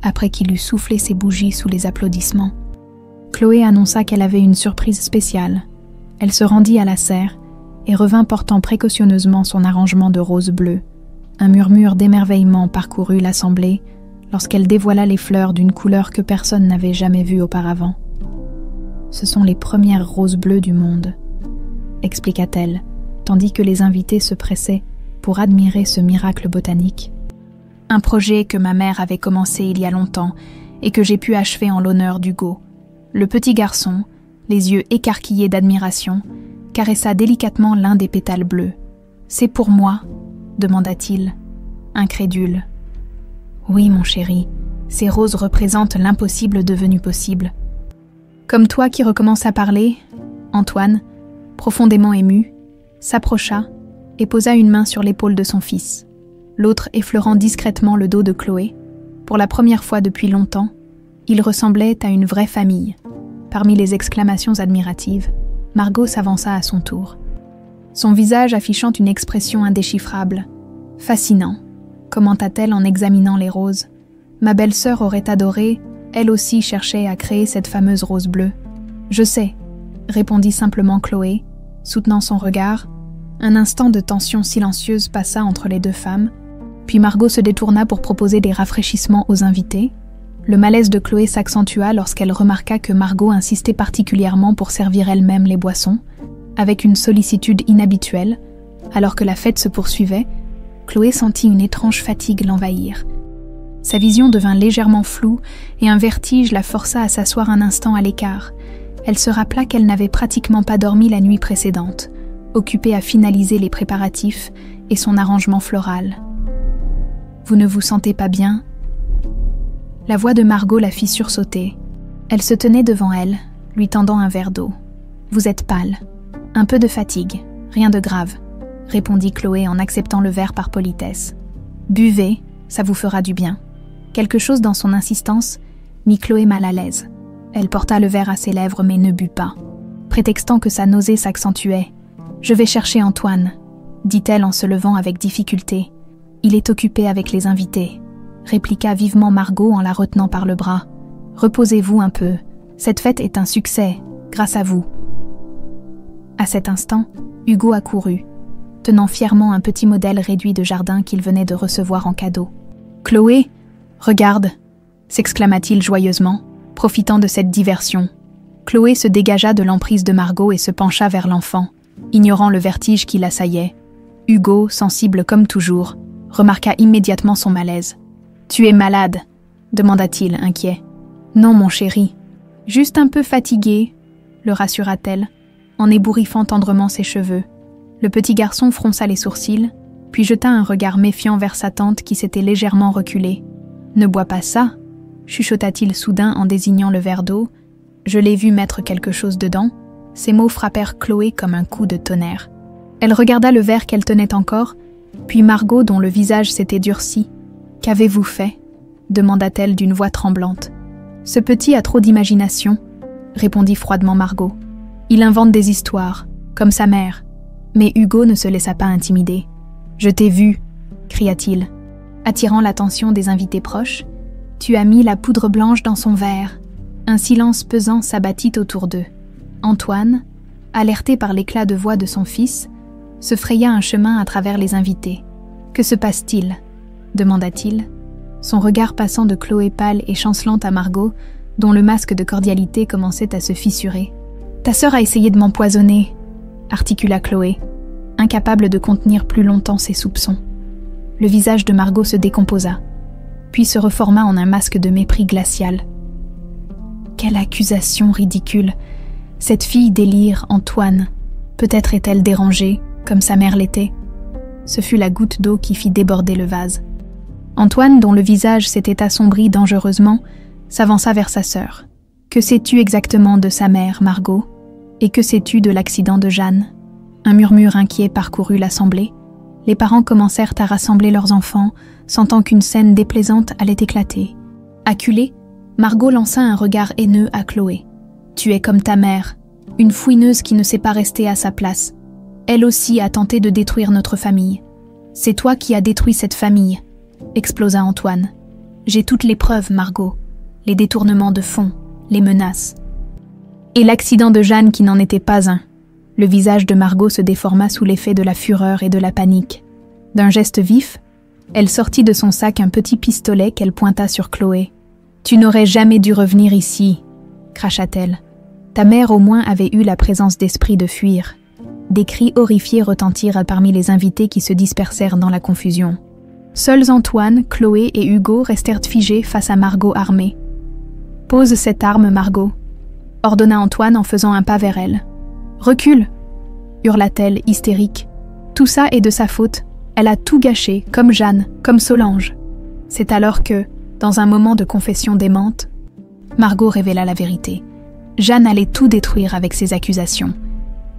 après qu'il eut soufflé ses bougies sous les applaudissements. Chloé annonça qu'elle avait une surprise spéciale. Elle se rendit à la serre et revint portant précautionneusement son arrangement de roses bleues. Un murmure d'émerveillement parcourut l'assemblée lorsqu'elle dévoila les fleurs d'une couleur que personne n'avait jamais vue auparavant. « Ce sont les premières roses bleues du monde », expliqua-t-elle, tandis que les invités se pressaient pour admirer ce miracle botanique. « Un projet que ma mère avait commencé il y a longtemps et que j'ai pu achever en l'honneur d'Hugo. » Le petit garçon, les yeux écarquillés d'admiration, caressa délicatement l'un des pétales bleus. « C'est pour moi ?» demanda-t-il, incrédule. « Oui, mon chéri, ces roses représentent l'impossible devenu possible. » Comme toi qui recommence à parler, Antoine, profondément ému, s'approcha et posa une main sur l'épaule de son fils, l'autre effleurant discrètement le dos de Chloé. Pour la première fois depuis longtemps, il ressemblait à une vraie famille. Parmi les exclamations admiratives, Margot s'avança à son tour, son visage affichant une expression indéchiffrable. « Fascinant », commenta-t-elle en examinant les roses. « Ma belle-sœur aurait adoré, elle aussi cherchait à créer cette fameuse rose bleue. »« Je sais », répondit simplement Chloé, soutenant son regard. Un instant de tension silencieuse passa entre les deux femmes, puis Margot se détourna pour proposer des rafraîchissements aux invités. Le malaise de Chloé s'accentua lorsqu'elle remarqua que Margot insistait particulièrement pour servir elle-même les boissons, avec une sollicitude inhabituelle. Alors que la fête se poursuivait, Chloé sentit une étrange fatigue l'envahir. Sa vision devint légèrement floue et un vertige la força à s'asseoir un instant à l'écart. Elle se rappela qu'elle n'avait pratiquement pas dormi la nuit précédente, occupée à finaliser les préparatifs et son arrangement floral. « Vous ne vous sentez pas bien ?» La voix de Margot la fit sursauter. Elle se tenait devant elle, lui tendant un verre d'eau. « Vous êtes pâle. Un peu de fatigue, rien de grave, » répondit Chloé en acceptant le verre par politesse. « Buvez, ça vous fera du bien. » Quelque chose dans son insistance mit Chloé mal à l'aise. Elle porta le verre à ses lèvres mais ne but pas, prétextant que sa nausée s'accentuait. « Je vais chercher Antoine, » dit-elle en se levant avec difficulté. « Il est occupé avec les invités. » répliqua vivement Margot en la retenant par le bras. « Reposez-vous un peu. Cette fête est un succès, grâce à vous. » À cet instant, Hugo accourut, tenant fièrement un petit modèle réduit de jardin qu'il venait de recevoir en cadeau. « Chloé, regarde !» s'exclama-t-il joyeusement, profitant de cette diversion. Chloé se dégagea de l'emprise de Margot et se pencha vers l'enfant, ignorant le vertige qui l'assaillait. Hugo, sensible comme toujours, remarqua immédiatement son malaise. « Tu es malade ?» demanda-t-il, inquiet. « Non, mon chéri. Juste un peu fatigué, » le rassura-t-elle, en ébouriffant tendrement ses cheveux. Le petit garçon fronça les sourcils, puis jeta un regard méfiant vers sa tante qui s'était légèrement reculée. « Ne bois pas ça » chuchota-t-il soudain en désignant le verre d'eau. « Je l'ai vu mettre quelque chose dedans. » Ces mots frappèrent Chloé comme un coup de tonnerre. Elle regarda le verre qu'elle tenait encore, puis Margot dont le visage s'était durci. « Qu'avez-vous fait ?» demanda-t-elle d'une voix tremblante. « Ce petit a trop d'imagination » répondit froidement Margot. « Il invente des histoires, comme sa mère. » Mais Hugo ne se laissa pas intimider. « Je t'ai vu » cria-t-il, attirant l'attention des invités proches. « Tu as mis la poudre blanche dans son verre. » Un silence pesant s'abattit autour d'eux. Antoine, alerté par l'éclat de voix de son fils, se fraya un chemin à travers les invités. « Que se passe-t-il » demanda-t-il, son regard passant de Chloé pâle et chancelante à Margot, dont le masque de cordialité commençait à se fissurer. « Ta sœur a essayé de m'empoisonner » articula Chloé, incapable de contenir plus longtemps ses soupçons. Le visage de Margot se décomposa, puis se reforma en un masque de mépris glacial. Quelle accusation ridicule! Cette fille délire, Antoine. Peut-être est-elle dérangée, comme sa mère l'était. Ce fut la goutte d'eau qui fit déborder le vase. Antoine, dont le visage s'était assombri dangereusement, s'avança vers sa sœur. « Que sais-tu exactement de sa mère, Margot? Et que sais-tu de l'accident de Jeanne ?» Un murmure inquiet parcourut l'assemblée. Les parents commencèrent à rassembler leurs enfants, sentant qu'une scène déplaisante allait éclater. Acculée, Margot lança un regard haineux à Chloé. « Tu es comme ta mère, une fouineuse qui ne sait pas rester à sa place. Elle aussi a tenté de détruire notre famille. C'est toi qui as détruit cette famille, » explosa Antoine. « J'ai toutes les preuves, Margot. Les détournements de fonds, les menaces. » Et l'accident de Jeanne qui n'en était pas un. Le visage de Margot se déforma sous l'effet de la fureur et de la panique. D'un geste vif, elle sortit de son sac un petit pistolet qu'elle pointa sur Chloé. « Tu n'aurais jamais dû revenir ici, » cracha-t-elle. « Ta mère au moins avait eu la présence d'esprit de fuir. » Des cris horrifiés retentirent parmi les invités qui se dispersèrent dans la confusion. Seuls Antoine, Chloé et Hugo restèrent figés face à Margot armée. « Pose cette arme, Margot », ordonna Antoine en faisant un pas vers elle. « Recule !» hurla-t-elle, hystérique. « Tout ça est de sa faute. Elle a tout gâché, comme Jeanne, comme Solange. » C'est alors que, dans un moment de confession démente, Margot révéla la vérité. Jeanne allait tout détruire avec ses accusations.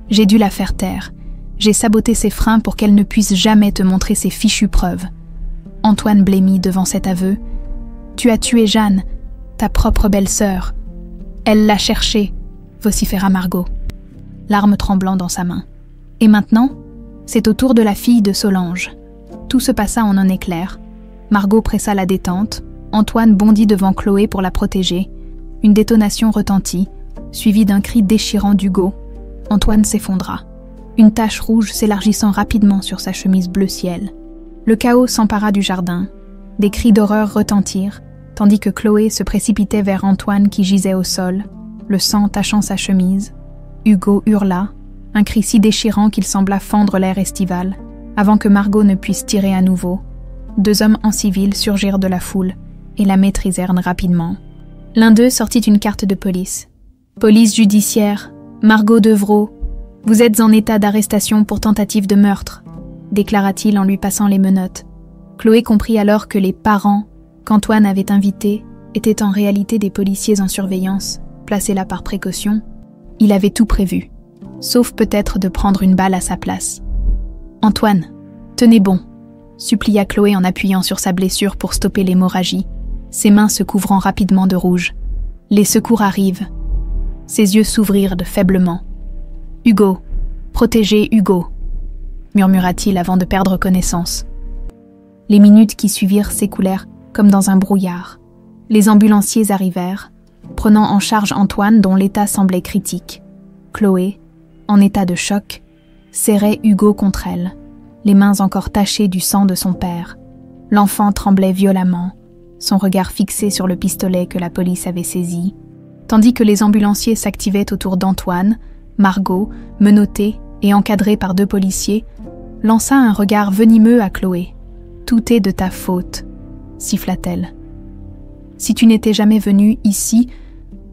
J'ai dû la faire taire. J'ai saboté ses freins pour qu'elle ne puisse jamais te montrer ses fichues preuves. Antoine blêmit devant cet aveu. Tu as tué Jeanne, ta propre belle-sœur. Elle l'a cherchée, vociféra Margot, l'arme tremblant dans sa main. Et maintenant, c'est au tour de la fille de Solange. Tout se passa en un éclair. Margot pressa la détente. Antoine bondit devant Chloé pour la protéger. Une détonation retentit, suivie d'un cri déchirant d'Hugo. Antoine s'effondra, une tache rouge s'élargissant rapidement sur sa chemise bleu ciel. Le chaos s'empara du jardin. Des cris d'horreur retentirent, tandis que Chloé se précipitait vers Antoine qui gisait au sol, le sang tachant sa chemise. Hugo hurla, un cri si déchirant qu'il sembla fendre l'air estival, avant que Margot ne puisse tirer à nouveau. 2 hommes en civil surgirent de la foule et la maîtrisèrent rapidement. L'un d'eux sortit une carte de police. « Police judiciaire, Margot Devrault, vous êtes en état d'arrestation pour tentative de meurtre », déclara-t-il en lui passant les menottes. Chloé comprit alors que les parents qu'Antoine avait invités étaient en réalité des policiers en surveillance, placés là par précaution. Il avait tout prévu, sauf peut-être de prendre une balle à sa place. « Antoine, tenez bon », supplia Chloé en appuyant sur sa blessure pour stopper l'hémorragie, ses mains se couvrant rapidement de rouge. « Les secours arrivent. » Ses yeux s'ouvrirent faiblement. « Hugo, protégez Hugo », murmura-t-il avant de perdre connaissance. Les minutes qui suivirent s'écoulèrent comme dans un brouillard. Les ambulanciers arrivèrent, prenant en charge Antoine dont l'état semblait critique. Chloé, en état de choc, serrait Hugo contre elle, les mains encore tachées du sang de son père. L'enfant tremblait violemment, son regard fixé sur le pistolet que la police avait saisi. Tandis que les ambulanciers s'activaient autour d'Antoine, Margot, menottée et encadrée par 2 policiers, lança un regard venimeux à Chloé. « Tout est de ta faute », siffla-t-elle. « Si tu n'étais jamais venue ici,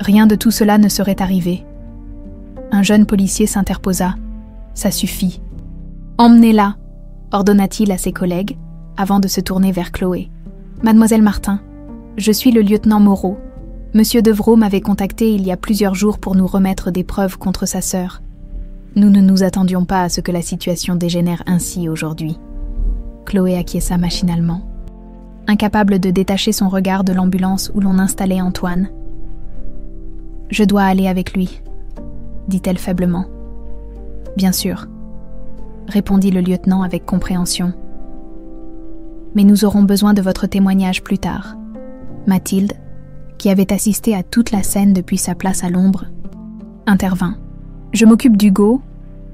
rien de tout cela ne serait arrivé. » Un jeune policier s'interposa. « Ça suffit. »« Emmenez-la », ordonna-t-il à ses collègues, avant de se tourner vers Chloé. « Mademoiselle Martin, je suis le lieutenant Moreau. Monsieur Devrault m'avait contacté il y a plusieurs jours pour nous remettre des preuves contre sa sœur. Nous ne nous attendions pas à ce que la situation dégénère ainsi aujourd'hui. » Chloé acquiesça machinalement, incapable de détacher son regard de l'ambulance où l'on installait Antoine. « Je dois aller avec lui, » dit-elle faiblement. « Bien sûr, » répondit le lieutenant avec compréhension. « Mais nous aurons besoin de votre témoignage plus tard. » Mathilde, qui avait assisté à toute la scène depuis sa place à l'ombre, intervint. « Je m'occupe d'Hugo, »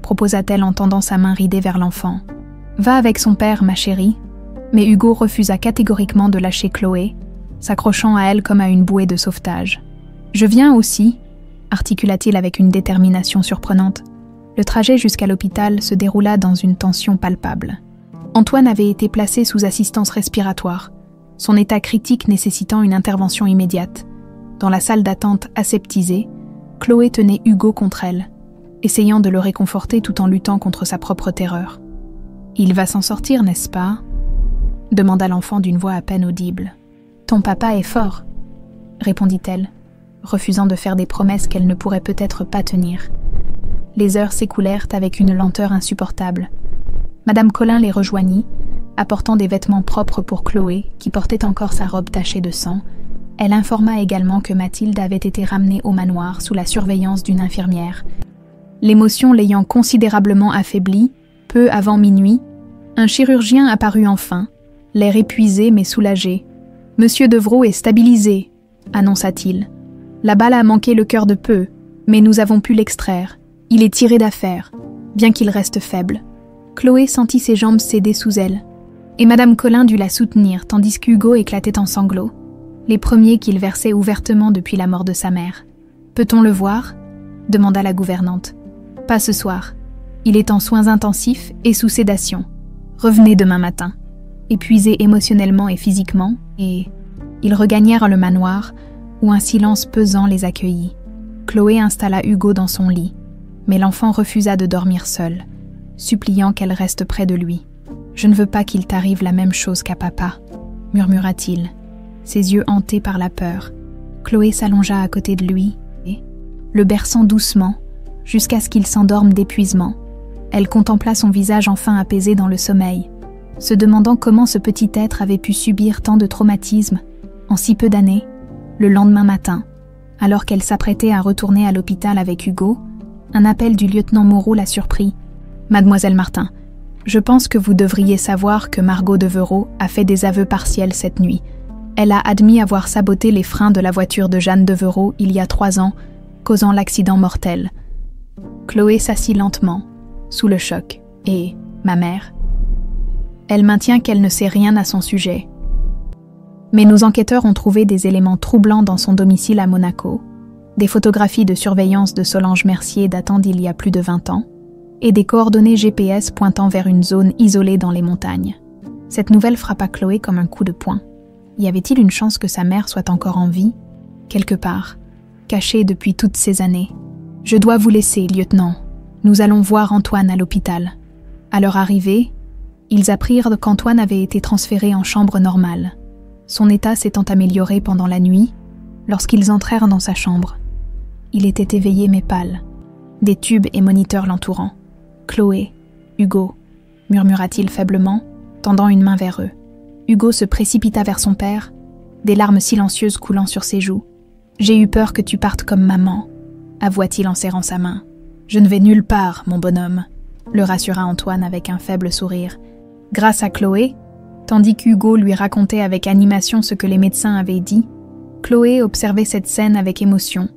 proposa-t-elle en tendant sa main ridée vers l'enfant. « Va avec son père, ma chérie. » Mais Hugo refusa catégoriquement de lâcher Chloé, s'accrochant à elle comme à une bouée de sauvetage. « Je viens aussi, » articula-t-il avec une détermination surprenante. Le trajet jusqu'à l'hôpital se déroula dans une tension palpable. Antoine avait été placé sous assistance respiratoire, son état critique nécessitant une intervention immédiate. Dans la salle d'attente aseptisée, Chloé tenait Hugo contre elle, essayant de le réconforter tout en luttant contre sa propre terreur. « Il va s'en sortir, n'est-ce pas ?» demanda l'enfant d'une voix à peine audible. « Ton papa est fort », répondit-elle, refusant de faire des promesses qu'elle ne pourrait peut-être pas tenir. Les heures s'écoulèrent avec une lenteur insupportable. Madame Colin les rejoignit, apportant des vêtements propres pour Chloé, qui portait encore sa robe tachée de sang. Elle informa également que Mathilde avait été ramenée au manoir sous la surveillance d'une infirmière. L'émotion l'ayant considérablement affaiblie, peu avant minuit, un chirurgien apparut enfin, l'air épuisé mais soulagé. « Monsieur Devereux est stabilisé », annonça-t-il. « La balle a manqué le cœur de peu, mais nous avons pu l'extraire. Il est tiré d'affaire, bien qu'il reste faible. » Chloé sentit ses jambes céder sous elle, et Madame Colin dut la soutenir tandis qu'Hugo éclatait en sanglots, les premiers qu'il versait ouvertement depuis la mort de sa mère. « Peut-on le voir » demanda la gouvernante. « Pas ce soir. Il est en soins intensifs et sous sédation. Revenez demain matin. » Épuisés émotionnellement et physiquement, et ils regagnèrent le manoir, où un silence pesant les accueillit. Chloé installa Hugo dans son lit, mais l'enfant refusa de dormir seul, suppliant qu'elle reste près de lui. « Je ne veux pas qu'il t'arrive la même chose qu'à papa, » murmura-t-il, ses yeux hantés par la peur. Chloé s'allongea à côté de lui, et, le berçant doucement, jusqu'à ce qu'il s'endorme d'épuisement. Elle contempla son visage enfin apaisé dans le sommeil, se demandant comment ce petit être avait pu subir tant de traumatismes en si peu d'années. Le lendemain matin, alors qu'elle s'apprêtait à retourner à l'hôpital avec Hugo, un appel du lieutenant Moreau la surprit. « Mademoiselle Martin, je pense que vous devriez savoir que Margot Devereux a fait des aveux partiels cette nuit. Elle a admis avoir saboté les freins de la voiture de Jeanne Devereux il y a 3 ans, causant l'accident mortel. » Chloé s'assit lentement, sous le choc, et « Ma mère ?» Elle maintient qu'elle ne sait rien à son sujet. Mais nos enquêteurs ont trouvé des éléments troublants dans son domicile à Monaco, des photographies de surveillance de Solange Mercier datant d'il y a plus de 20 ans, et des coordonnées GPS pointant vers une zone isolée dans les montagnes. Cette nouvelle frappa Chloé comme un coup de poing. Y avait-il une chance que sa mère soit encore en vie, quelque part, cachée depuis toutes ces années? « Je dois vous laisser, lieutenant. Nous allons voir Antoine à l'hôpital. » À leur arrivée, ils apprirent qu'Antoine avait été transféré en chambre normale, son état s'étant amélioré pendant la nuit lorsqu'ils entrèrent dans sa chambre. Il était éveillé mais pâle, des tubes et moniteurs l'entourant. « Chloé, Hugo » murmura-t-il faiblement, tendant une main vers eux. Hugo se précipita vers son père, des larmes silencieuses coulant sur ses joues. « J'ai eu peur que tu partes comme maman » avoua-t-il en serrant sa main. « Je ne vais nulle part, mon bonhomme » le rassura Antoine avec un faible sourire. Grâce à Chloé, tandis qu'Hugo lui racontait avec animation ce que les médecins avaient dit, Chloé observait cette scène avec émotion.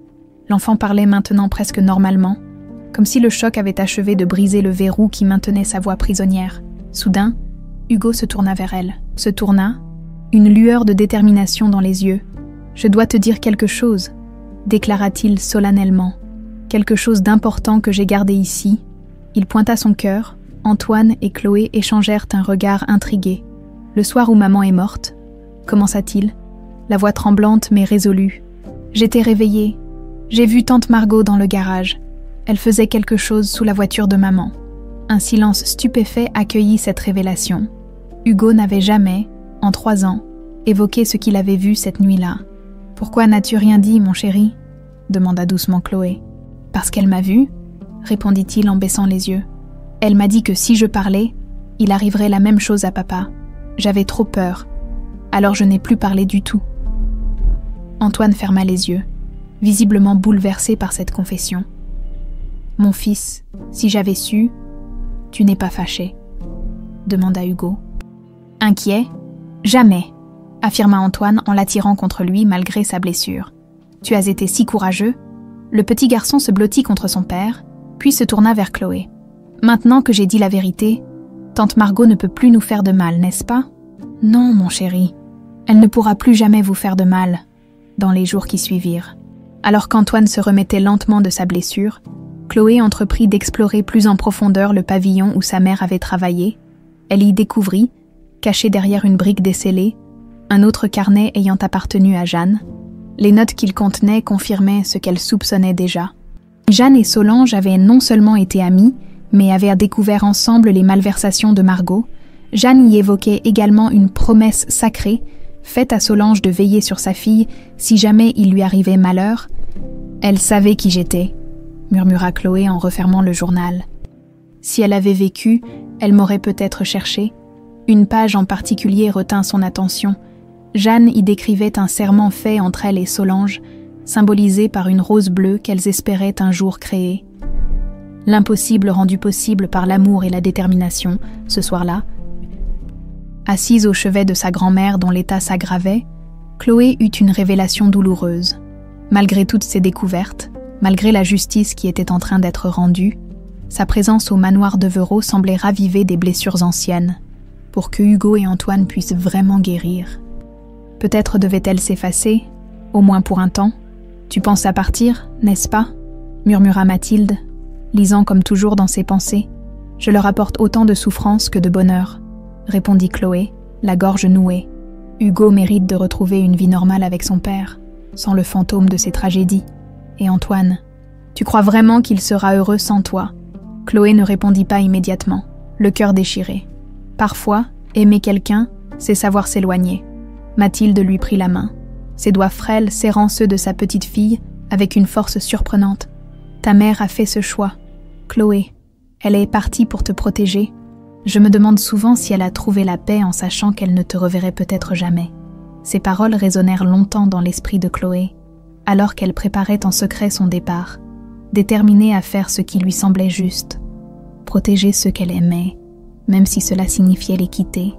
L'enfant parlait maintenant presque normalement, comme si le choc avait achevé de briser le verrou qui maintenait sa voix prisonnière. Soudain, Hugo se tourna vers elle. Se tourna, une lueur de détermination dans les yeux. « Je dois te dire quelque chose » déclara-t-il solennellement. « Quelque chose d'important que j'ai gardé ici. » Il pointa son cœur. Antoine et Chloé échangèrent un regard intrigué. « Le soir où maman est morte » commença-t-il, la voix tremblante mais résolue. « J'étais réveillée. J'ai vu tante Margot dans le garage. Elle faisait quelque chose sous la voiture de maman. » Un silence stupéfait accueillit cette révélation. Hugo n'avait jamais, en 3 ans, évoqué ce qu'il avait vu cette nuit-là. « Pourquoi n'as-tu rien dit, mon chéri ?» demanda doucement Chloé. « Parce qu'elle m'a vu » répondit-il en baissant les yeux. « Elle m'a dit que si je parlais, il arriverait la même chose à papa. J'avais trop peur. Alors je n'ai plus parlé du tout. » Antoine ferma les yeux, visiblement bouleversé par cette confession. « Mon fils, si j'avais su, tu n'es pas fâché ?» demanda Hugo. « Inquiet ? Jamais !» affirma Antoine en l'attirant contre lui malgré sa blessure. « Tu as été si courageux ?» Le petit garçon se blottit contre son père, puis se tourna vers Chloé. « Maintenant que j'ai dit la vérité, tante Margot ne peut plus nous faire de mal, n'est-ce pas ? » « Non, mon chéri, elle ne pourra plus jamais vous faire de mal, » dans les jours qui suivirent. Alors qu'Antoine se remettait lentement de sa blessure, Chloé entreprit d'explorer plus en profondeur le pavillon où sa mère avait travaillé. Elle y découvrit, caché derrière une brique descellée, un autre carnet ayant appartenu à Jeanne. Les notes qu'il contenait confirmaient ce qu'elle soupçonnait déjà. Jeanne et Solange avaient non seulement été amies, mais avaient découvert ensemble les malversations de Margot. Jeanne y évoquait également une promesse sacrée faite à Solange de veiller sur sa fille si jamais il lui arrivait malheur. « Elle savait qui j'étais », murmura Chloé en refermant le journal. Si elle avait vécu, elle m'aurait peut-être cherché. Une page en particulier retint son attention. Jeanne y décrivait un serment fait entre elle et Solange, symbolisé par une rose bleue qu'elles espéraient un jour créer. L'impossible rendu possible par l'amour et la détermination, ce soir-là. Assise au chevet de sa grand-mère dont l'état s'aggravait, Chloé eut une révélation douloureuse. Malgré toutes ses découvertes, malgré la justice qui était en train d'être rendue, sa présence au manoir d'Everault semblait raviver des blessures anciennes, pour que Hugo et Antoine puissent vraiment guérir. Peut-être devait-elle s'effacer, au moins pour un temps. « Tu penses à partir, n'est-ce pas ?» murmura Mathilde, lisant comme toujours dans ses pensées. « Je leur apporte autant de souffrance que de bonheur, » répondit Chloé, la gorge nouée. « Hugo mérite de retrouver une vie normale avec son père, sans le fantôme de ses tragédies. Et Antoine, tu crois vraiment qu'il sera heureux sans toi ?» Chloé ne répondit pas immédiatement, le cœur déchiré. Parfois, aimer quelqu'un, c'est savoir s'éloigner. Mathilde lui prit la main, ses doigts frêles serrant ceux de sa petite fille avec une force surprenante. « Ta mère a fait ce choix. Chloé, elle est partie pour te protéger. Je me demande souvent si elle a trouvé la paix en sachant qu'elle ne te reverrait peut-être jamais. » Ces paroles résonnèrent longtemps dans l'esprit de Chloé, alors qu'elle préparait en secret son départ, déterminée à faire ce qui lui semblait juste, protéger ceux qu'elle aimait, même si cela signifiait les quitter.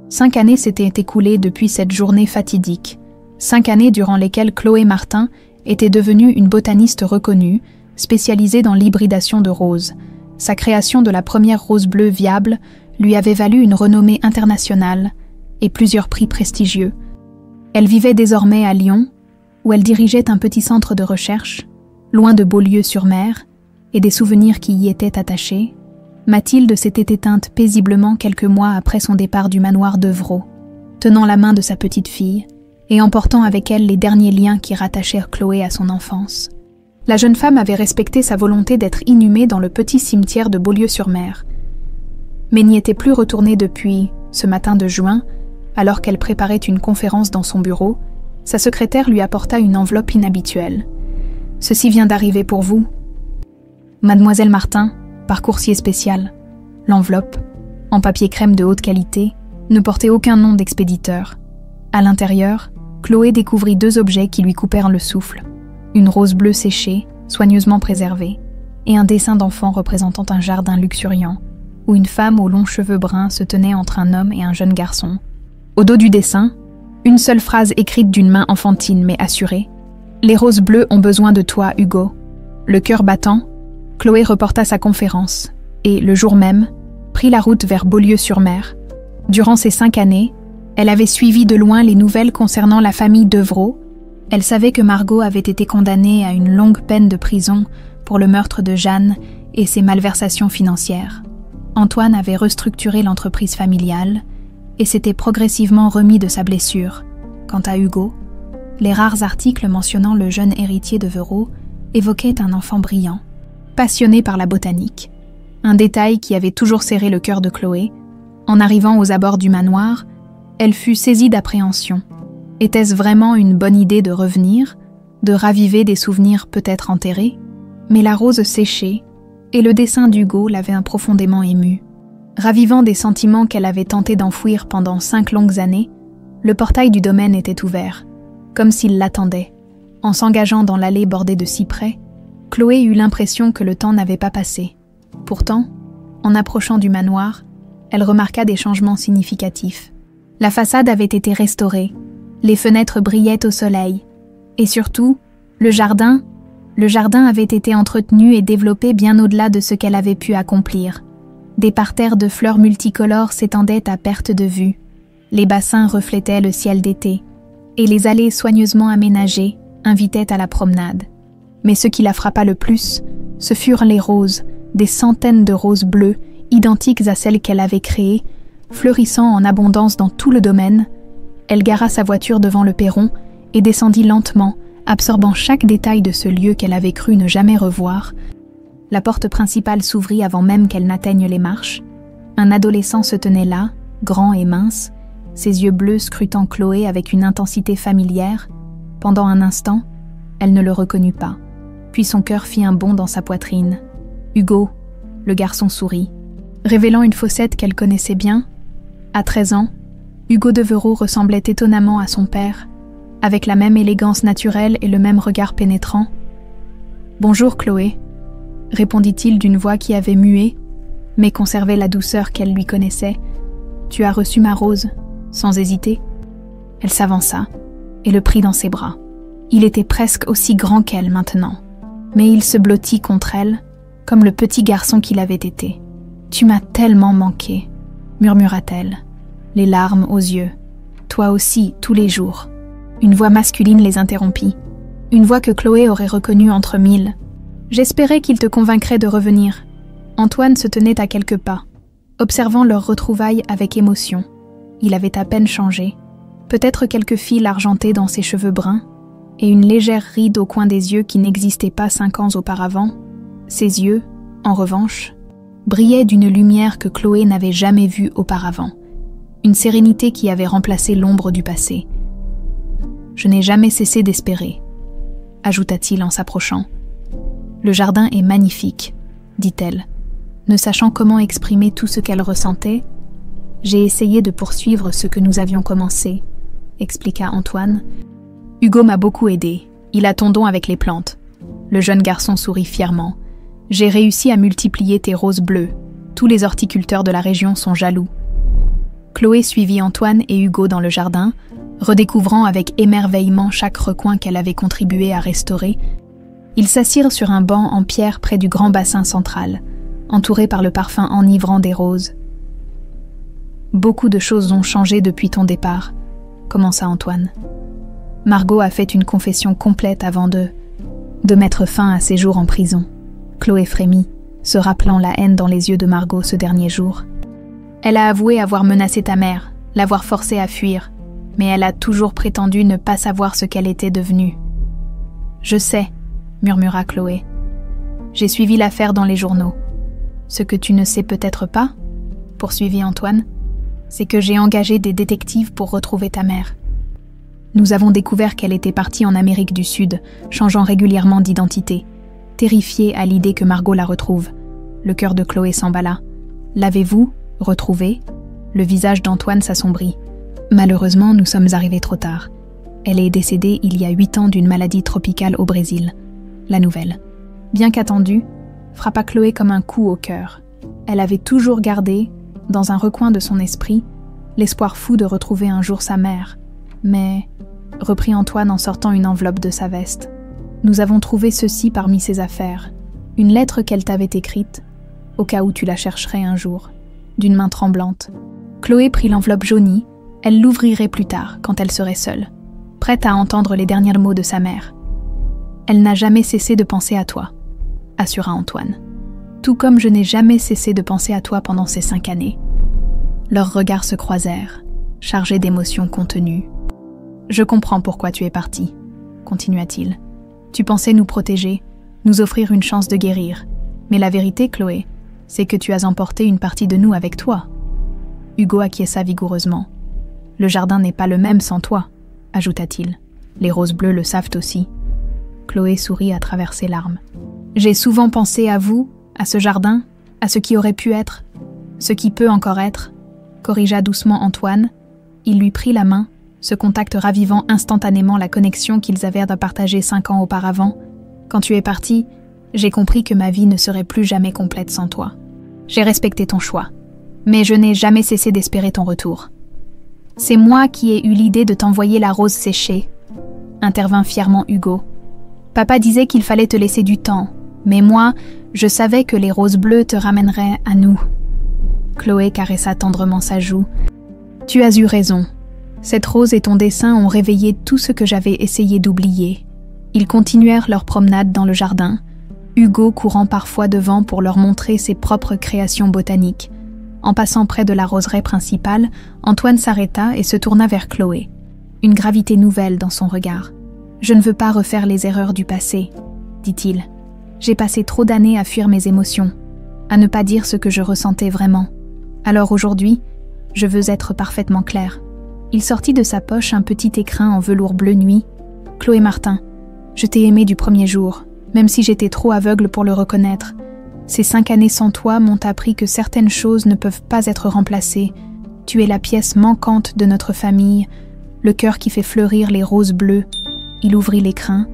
5 années s'étaient écoulées depuis cette journée fatidique, 5 années durant lesquelles Chloé Martin était devenue une botaniste reconnue, spécialisée dans l'hybridation de roses. Sa création de la première rose bleue viable lui avait valu une renommée internationale et plusieurs prix prestigieux. Elle vivait désormais à Lyon, où elle dirigeait un petit centre de recherche, loin de Beaulieu-sur-Mer et des souvenirs qui y étaient attachés. Mathilde s'était éteinte paisiblement quelques mois après son départ du manoir d'Everault, tenant la main de sa petite fille et emportant avec elle les derniers liens qui rattachèrent Chloé à son enfance. La jeune femme avait respecté sa volonté d'être inhumée dans le petit cimetière de Beaulieu-sur-Mer, mais n'y était plus retournée depuis, ce matin de juin, alors qu'elle préparait une conférence dans son bureau. Sa secrétaire lui apporta une enveloppe inhabituelle. « Ceci vient d'arriver pour vous. Mademoiselle Martin, par coursier spécial. » L'enveloppe, en papier crème de haute qualité, ne portait aucun nom d'expéditeur. À l'intérieur, Chloé découvrit 2 objets qui lui coupèrent le souffle. Une rose bleue séchée, soigneusement préservée, et un dessin d'enfant représentant un jardin luxuriant, où une femme aux longs cheveux bruns se tenait entre un homme et un jeune garçon. Au dos du dessin, une seule phrase écrite d'une main enfantine mais assurée. « Les roses bleues ont besoin de toi, Hugo. » Le cœur battant, Chloé reporta sa conférence et, le jour même, prit la route vers Beaulieu-sur-Mer. Durant ces 5 années, elle avait suivi de loin les nouvelles concernant la famille d'Everault. Elle savait que Margot avait été condamnée à une longue peine de prison pour le meurtre de Jeanne et ses malversations financières. Antoine avait restructuré l'entreprise familiale et s'était progressivement remis de sa blessure. Quant à Hugo, les rares articles mentionnant le jeune héritier d'Everault évoquaient un enfant brillant, passionné par la botanique. Un détail qui avait toujours serré le cœur de Chloé. En arrivant aux abords du manoir, elle fut saisie d'appréhension. Était-ce vraiment une bonne idée de revenir, de raviver des souvenirs peut-être enterrés? Mais la rose séchée et le dessin d'Hugo l'avaient profondément émue. Ravivant des sentiments qu'elle avait tenté d'enfouir pendant 5 longues années, le portail du domaine était ouvert, comme s'il l'attendait. En s'engageant dans l'allée bordée de cyprès, Chloé eut l'impression que le temps n'avait pas passé. Pourtant, en approchant du manoir, elle remarqua des changements significatifs. La façade avait été restaurée, les fenêtres brillaient au soleil, et surtout, le jardin avait été entretenu et développé bien au-delà de ce qu'elle avait pu accomplir. Des parterres de fleurs multicolores s'étendaient à perte de vue, les bassins reflétaient le ciel d'été, et les allées soigneusement aménagées invitaient à la promenade. Mais ce qui la frappa le plus, ce furent les roses, des centaines de roses bleues, identiques à celles qu'elle avait créées, fleurissant en abondance dans tout le domaine. Elle gara sa voiture devant le perron et descendit lentement, absorbant chaque détail de ce lieu qu'elle avait cru ne jamais revoir. La porte principale s'ouvrit avant même qu'elle n'atteigne les marches. Un adolescent se tenait là, grand et mince, ses yeux bleus scrutant Chloé avec une intensité familière. Pendant un instant, elle ne le reconnut pas. Puis son cœur fit un bond dans sa poitrine. « Hugo !» Le garçon sourit. Révélant une fossette qu'elle connaissait bien, à 13 ans, Hugo Devereux ressemblait étonnamment à son père, avec la même élégance naturelle et le même regard pénétrant. « Bonjour Chloé !» répondit-il d'une voix qui avait mué, mais conservait la douceur qu'elle lui connaissait. « Tu as reçu ma rose, sans hésiter ?» Elle s'avança et le prit dans ses bras. Il était presque aussi grand qu'elle maintenant, mais il se blottit contre elle, comme le petit garçon qu'il avait été. « Tu m'as tellement manqué !» murmura-t-elle, les larmes aux yeux. « Toi aussi, tous les jours. » Une voix masculine les interrompit. Une voix que Chloé aurait reconnue entre mille. « J'espérais qu'il te convaincrait de revenir. » Antoine se tenait à quelques pas, observant leur retrouvaille avec émotion. Il avait à peine changé. Peut-être quelques fils argentées dans ses cheveux bruns, et une légère ride au coin des yeux qui n'existait pas 5 ans auparavant. Ses yeux, en revanche, brillaient d'une lumière que Chloé n'avait jamais vue auparavant. Une sérénité qui avait remplacé l'ombre du passé. « Je n'ai jamais cessé d'espérer », ajouta-t-il en s'approchant. « Le jardin est magnifique », dit-elle. Ne sachant comment exprimer tout ce qu'elle ressentait, « J'ai essayé de poursuivre ce que nous avions commencé », expliqua Antoine. « Hugo m'a beaucoup aidé. Il a ton don avec les plantes. » Le jeune garçon sourit fièrement. « J'ai réussi à multiplier tes roses bleues. Tous les horticulteurs de la région sont jaloux. » Chloé suivit Antoine et Hugo dans le jardin, redécouvrant avec émerveillement chaque recoin qu'elle avait contribué à restaurer. Ils s'assirent sur un banc en pierre près du grand bassin central, entouré par le parfum enivrant des roses. « Beaucoup de choses ont changé depuis ton départ, » commença Antoine. Margot a fait une confession complète avant de mettre fin à ses jours en prison. Chloé frémit, se rappelant la haine dans les yeux de Margot ce dernier jour. Elle a avoué avoir menacé ta mère, l'avoir forcée à fuir, mais elle a toujours prétendu ne pas savoir ce qu'elle était devenue. « Je sais », murmura Chloé. « J'ai suivi l'affaire dans les journaux. Ce que tu ne sais peut-être pas, poursuivit Antoine, c'est que j'ai engagé des détectives pour retrouver ta mère. Nous avons découvert qu'elle était partie en Amérique du Sud, changeant régulièrement d'identité. Terrifiée à l'idée que Margot la retrouve, le cœur de Chloé s'emballa. L'avez-vous retrouvé ? Le visage d'Antoine s'assombrit. Malheureusement, nous sommes arrivés trop tard. Elle est décédée il y a 8 ans d'une maladie tropicale au Brésil. La nouvelle, bien qu'attendue, frappa Chloé comme un coup au cœur. Elle avait toujours gardé, dans un recoin de son esprit, l'espoir fou de retrouver un jour sa mère. Mais, reprit Antoine en sortant une enveloppe de sa veste, nous avons trouvé ceci parmi ses affaires. Une lettre qu'elle t'avait écrite, au cas où tu la chercherais un jour, d'une main tremblante. Chloé prit l'enveloppe jaunie, elle l'ouvrirait plus tard, quand elle serait seule, prête à entendre les derniers mots de sa mère. Elle n'a jamais cessé de penser à toi, assura Antoine. Tout comme je n'ai jamais cessé de penser à toi pendant ces 5 années. Leurs regards se croisèrent, chargés d'émotions contenues. Je comprends pourquoi tu es parti, continua-t-il. Tu pensais nous protéger, nous offrir une chance de guérir. Mais la vérité, Chloé, c'est que tu as emporté une partie de nous avec toi. Hugo acquiesça vigoureusement. Le jardin n'est pas le même sans toi, ajouta-t-il. Les roses bleues le savent aussi. Chloé sourit à travers ses larmes. J'ai souvent pensé à vous, à ce jardin, à ce qui aurait pu être, ce qui peut encore être, corrigea doucement Antoine. Il lui prit la main, ce contact ravivant instantanément la connexion qu'ils avaient à partager 5 ans auparavant. Quand tu es parti, j'ai compris que ma vie ne serait plus jamais complète sans toi. J'ai respecté ton choix, mais je n'ai jamais cessé d'espérer ton retour. C'est moi qui ai eu l'idée de t'envoyer la rose séchée, intervint fièrement Hugo. Papa disait qu'il fallait te laisser du temps, mais moi, je savais que les roses bleues te ramèneraient à nous. Chloé caressa tendrement sa joue. Tu as eu raison. Cette rose et ton dessin ont réveillé tout ce que j'avais essayé d'oublier. Ils continuèrent leur promenade dans le jardin, Hugo courant parfois devant pour leur montrer ses propres créations botaniques. En passant près de la roseraie principale, Antoine s'arrêta et se tourna vers Chloé, une gravité nouvelle dans son regard. « Je ne veux pas refaire les erreurs du passé, » dit-il. « J'ai passé trop d'années à fuir mes émotions, à ne pas dire ce que je ressentais vraiment. Alors aujourd'hui, je veux être parfaitement claire. Il sortit de sa poche un petit écrin en velours bleu nuit. « Chloé Martin, je t'ai aimé du premier jour, même si j'étais trop aveugle pour le reconnaître. Ces 5 années sans toi m'ont appris que certaines choses ne peuvent pas être remplacées. Tu es la pièce manquante de notre famille, le cœur qui fait fleurir les roses bleues. » Il ouvrit l'écrin,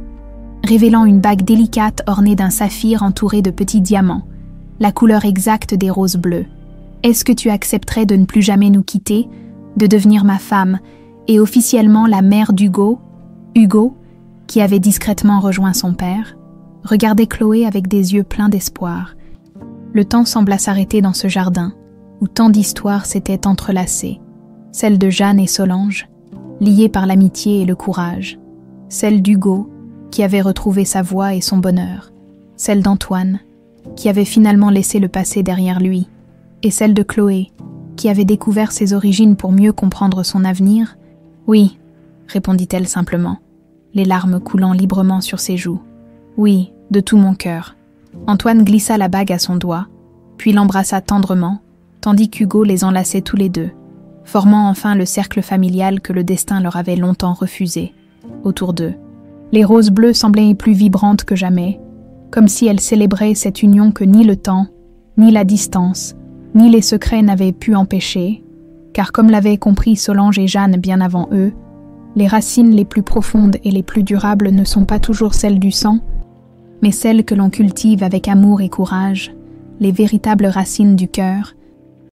révélant une bague délicate ornée d'un saphir entouré de petits diamants, la couleur exacte des roses bleues. « Est-ce que tu accepterais de ne plus jamais nous quitter, de devenir ma femme et officiellement la mère d'Hugo, Hugo, qui avait discrètement rejoint son père, regardait Chloé avec des yeux pleins d'espoir. Le temps sembla s'arrêter dans ce jardin, où tant d'histoires s'étaient entrelacées. Celle de Jeanne et Solange, liées par l'amitié et le courage. Celle d'Hugo, qui avait retrouvé sa voix et son bonheur. Celle d'Antoine, qui avait finalement laissé le passé derrière lui. Et celle de Chloé, qui avait découvert ses origines pour mieux comprendre son avenir. « Oui », répondit-elle simplement, les larmes coulant librement sur ses joues. « Oui, de tout mon cœur. » Antoine glissa la bague à son doigt, puis l'embrassa tendrement, tandis qu'Hugo les enlaçait tous les deux, formant enfin le cercle familial que le destin leur avait longtemps refusé, autour d'eux. Les roses bleues semblaient plus vibrantes que jamais, comme si elles célébraient cette union que ni le temps, ni la distance, ni les secrets n'avaient pu empêcher, car comme l'avaient compris Solange et Jeanne bien avant eux, les racines les plus profondes et les plus durables ne sont pas toujours celles du sang, mais celles que l'on cultive avec amour et courage, les véritables racines du cœur,